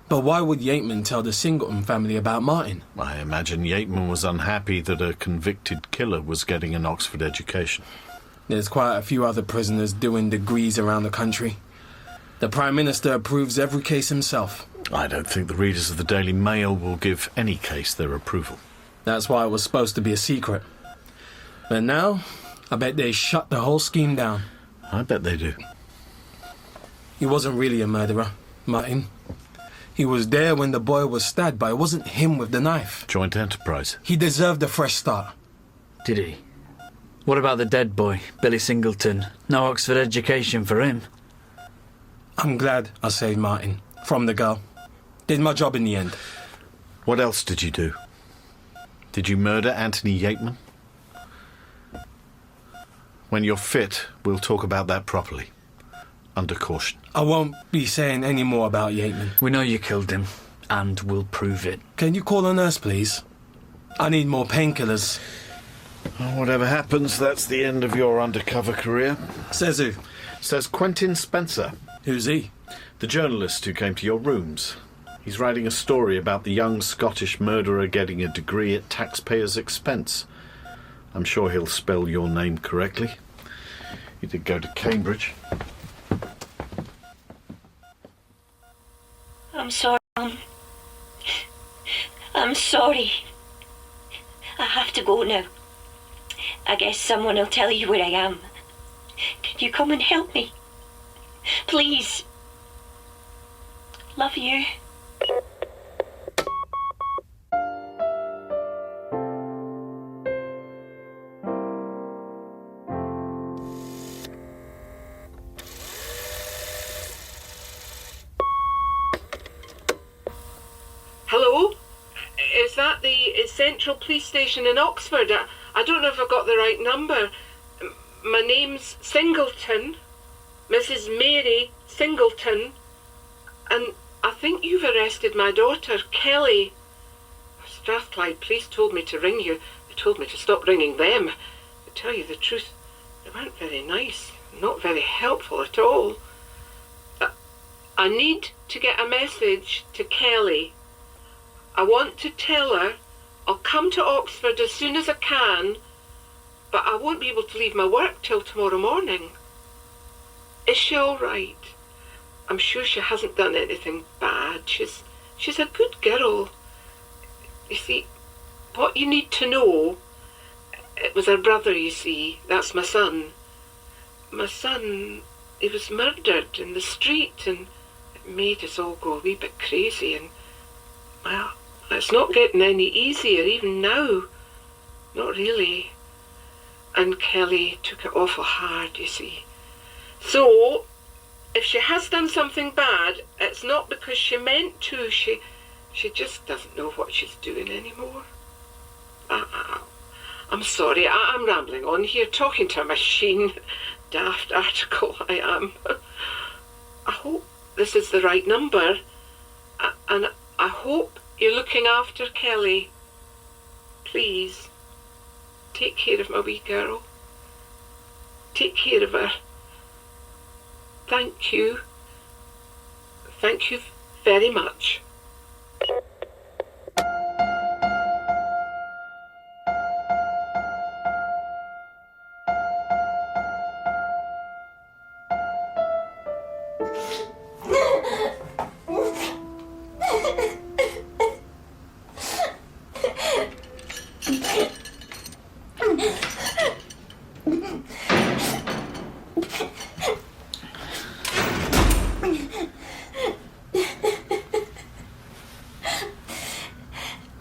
But why would Yateman tell the Singleton family about Martin? I imagine Yateman was unhappy that a convicted killer was getting an Oxford education. There's quite a few other prisoners doing degrees around the country. The Prime Minister approves every case himself. I don't think the readers of the Daily Mail will give any case their approval. That's why it was supposed to be a secret. But now, I bet they shut the whole scheme down. I bet they do. He wasn't really a murderer, Martin. He was there when the boy was stabbed, but it wasn't him with the knife. Joint enterprise. He deserved a fresh start. Did he? What about the dead boy, Billy Singleton? No Oxford education for him. I'm glad I saved Martin from the girl. Did my job in the end. What else did you do? Did you murder Anthony Yateman? When you're fit, we'll talk about that properly. Under caution. I won't be saying any more about Yateman. We know you killed him, and we'll prove it. Can you call a nurse, please? I need more painkillers. Well, whatever happens, that's the end of your undercover career. Says who? Says Quentin Spencer. Who's he? The journalist who came to your rooms. He's writing a story about the young Scottish murderer getting a degree at taxpayers' expense. I'm sure he'll spell your name correctly. He did go to Cambridge. I'm sorry, Mum. I'm sorry. I have to go now. I guess someone will tell you where I am. Can you come and help me? Please. Love you. Hello? Is that the Central Police Station in Oxford? I don't know if I've got the right number. My name's Singleton, Mrs. Mary Singleton, and I think you've arrested my daughter, Kelly. Strathclyde Police told me to ring you. They told me to stop ringing them. To tell you the truth, they weren't very nice, not very helpful at all. I need to get a message to Kelly. I want to tell her I'll come to Oxford as soon as I can, but I won't be able to leave my work till tomorrow morning. Is she all right? I'm sure she hasn't done anything bad. She's a good girl. You see, what you need to know, it was her brother, you see. That's my son. My son, he was murdered in the street, and it made us all go a wee bit crazy, and, well, it's not getting any easier even now. Not really. And Kelly took it awful hard, you see. So, if she has done something bad, it's not because she meant to. She just doesn't know what she's doing anymore. I'm sorry, I'm rambling on here, talking to a machine. Daft article I am. I hope this is the right number, and I hope you're looking after Kelly. Please, take care of my wee girl. Take care of her. Thank you. Thank you very much.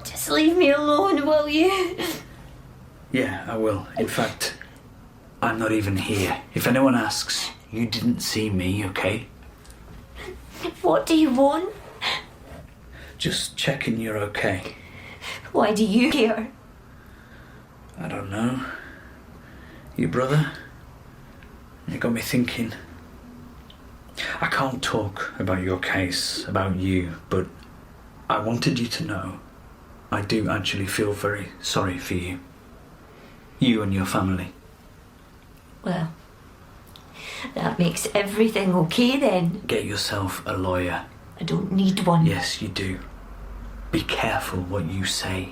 Just leave me alone, will you? Yeah, I will. In fact, I'm not even here. If anyone asks, you didn't see me, okay? What do you want? Just checking you're okay. Why do you care? I don't know. Your brother? You got me thinking. I can't talk about your case, about you, but I wanted you to know I do actually feel very sorry for you. You and your family. Well, that makes everything okay then. Get yourself a lawyer. I don't need one. Yes, you do. Be careful what you say.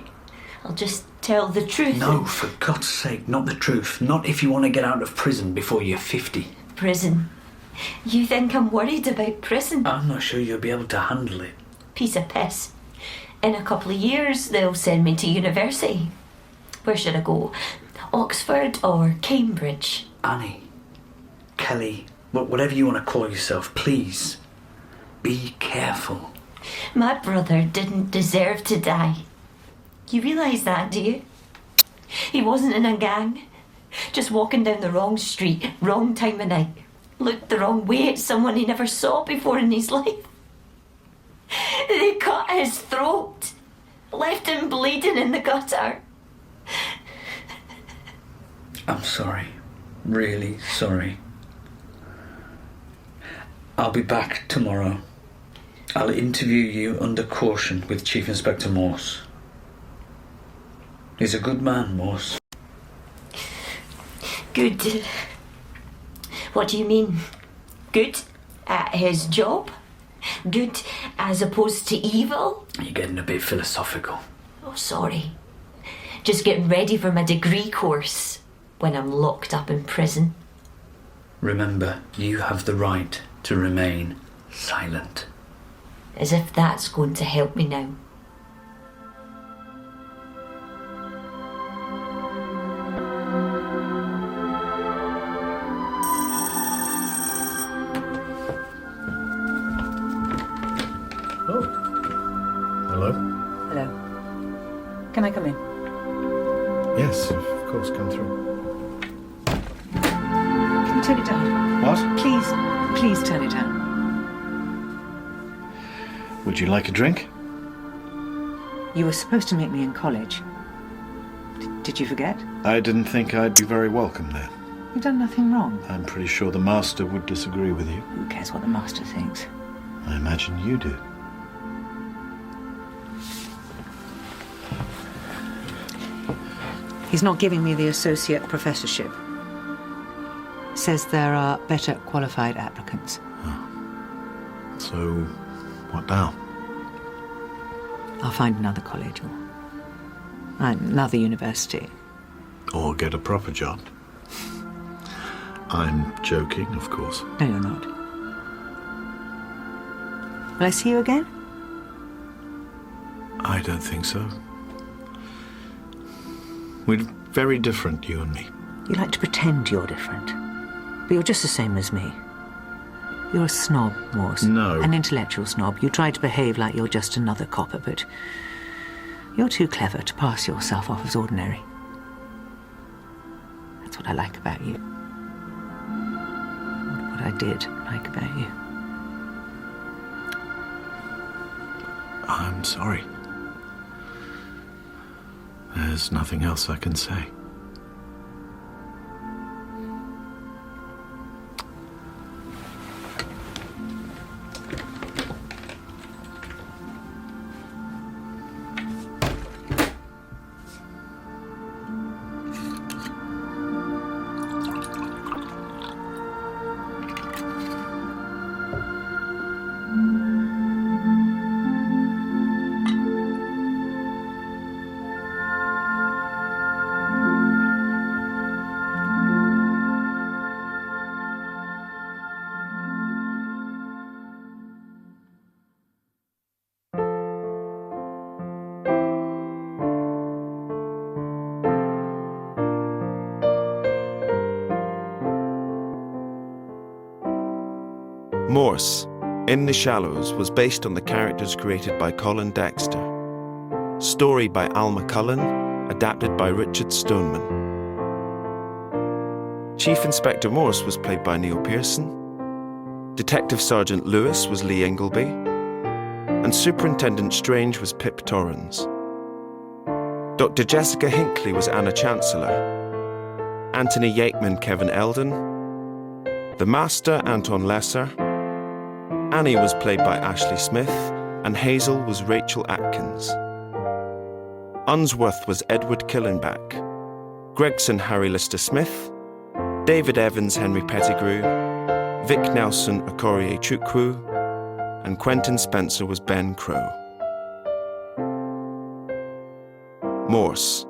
I'll just tell the truth. No, for God's sake, not the truth. Not if you want to get out of prison before you're 50. Prison? You think I'm worried about prison? I'm not sure you'll be able to handle it. Piece of piss. In a couple of years, they'll send me to university. Where should I go? Oxford or Cambridge? Annie, Kelly, whatever you want to call yourself, please, be careful. My brother didn't deserve to die. You realise that, do you? He wasn't in a gang. Just walking down the wrong street, wrong time of night. Looked the wrong way at someone he never saw before in his life. They cut his throat. Left him bleeding in the gutter. I'm sorry. Really sorry. I'll be back tomorrow. I'll interview you under caution with Chief Inspector Morse. He's a good man, Morse. Good. What do you mean? Good at his job? Good as opposed to evil? You're getting a bit philosophical. Oh, sorry. Just getting ready for my degree course when I'm locked up in prison. Remember, you have the right to remain silent. As if that's going to help me now. Oh. Hello? Hello. Can I come in? Yes, of course, come through. Can you turn it down? What? Please turn it down. Would you like a drink? You were supposed to meet me in college. Did you forget? I didn't think I'd be very welcome there. You've done nothing wrong. I'm pretty sure the Master would disagree with you. Who cares what the Master thinks? I imagine you do. He's not giving me the associate professorship. Says there are better qualified applicants. So, what now? I'll find another college or another university. Or get a proper job. I'm joking, of course. No, you're not. Will I see you again? I don't think so. We're very different, you and me. You like to pretend you're different, but you're just the same as me. You're a snob, Morse. No. An intellectual snob. You try to behave like you're just another copper, but you're too clever to pass yourself off as ordinary. That's what I like about you. What I did like about you. I'm sorry. There's nothing else I can say. Morse, In the Shallows, was based on the characters created by Colin Dexter. Story by Al McCullen, adapted by Richard Stoneman. Chief Inspector Morse was played by Neil Pearson. Detective Sergeant Lewis was Lee Ingleby. And Superintendent Strange was Pip Torrens. Dr. Jessica Hinckley was Anna Chancellor. Anthony Yakeman, Kevin Eldon. The Master, Anton Lesser. Annie was played by Ashley Smith, and Hazel was Rachel Atkins. Unsworth was Edward Killenback. Gregson, Harry Lister Smith. David Evans, Henry Pettigrew. Vic Nelson, Okorie Chukwu. And Quentin Spencer was Ben Crow. Morse,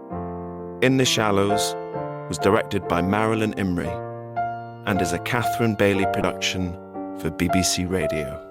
In the Shallows, was directed by Marilyn Imrie and is a Catherine Bailey production for BBC Radio.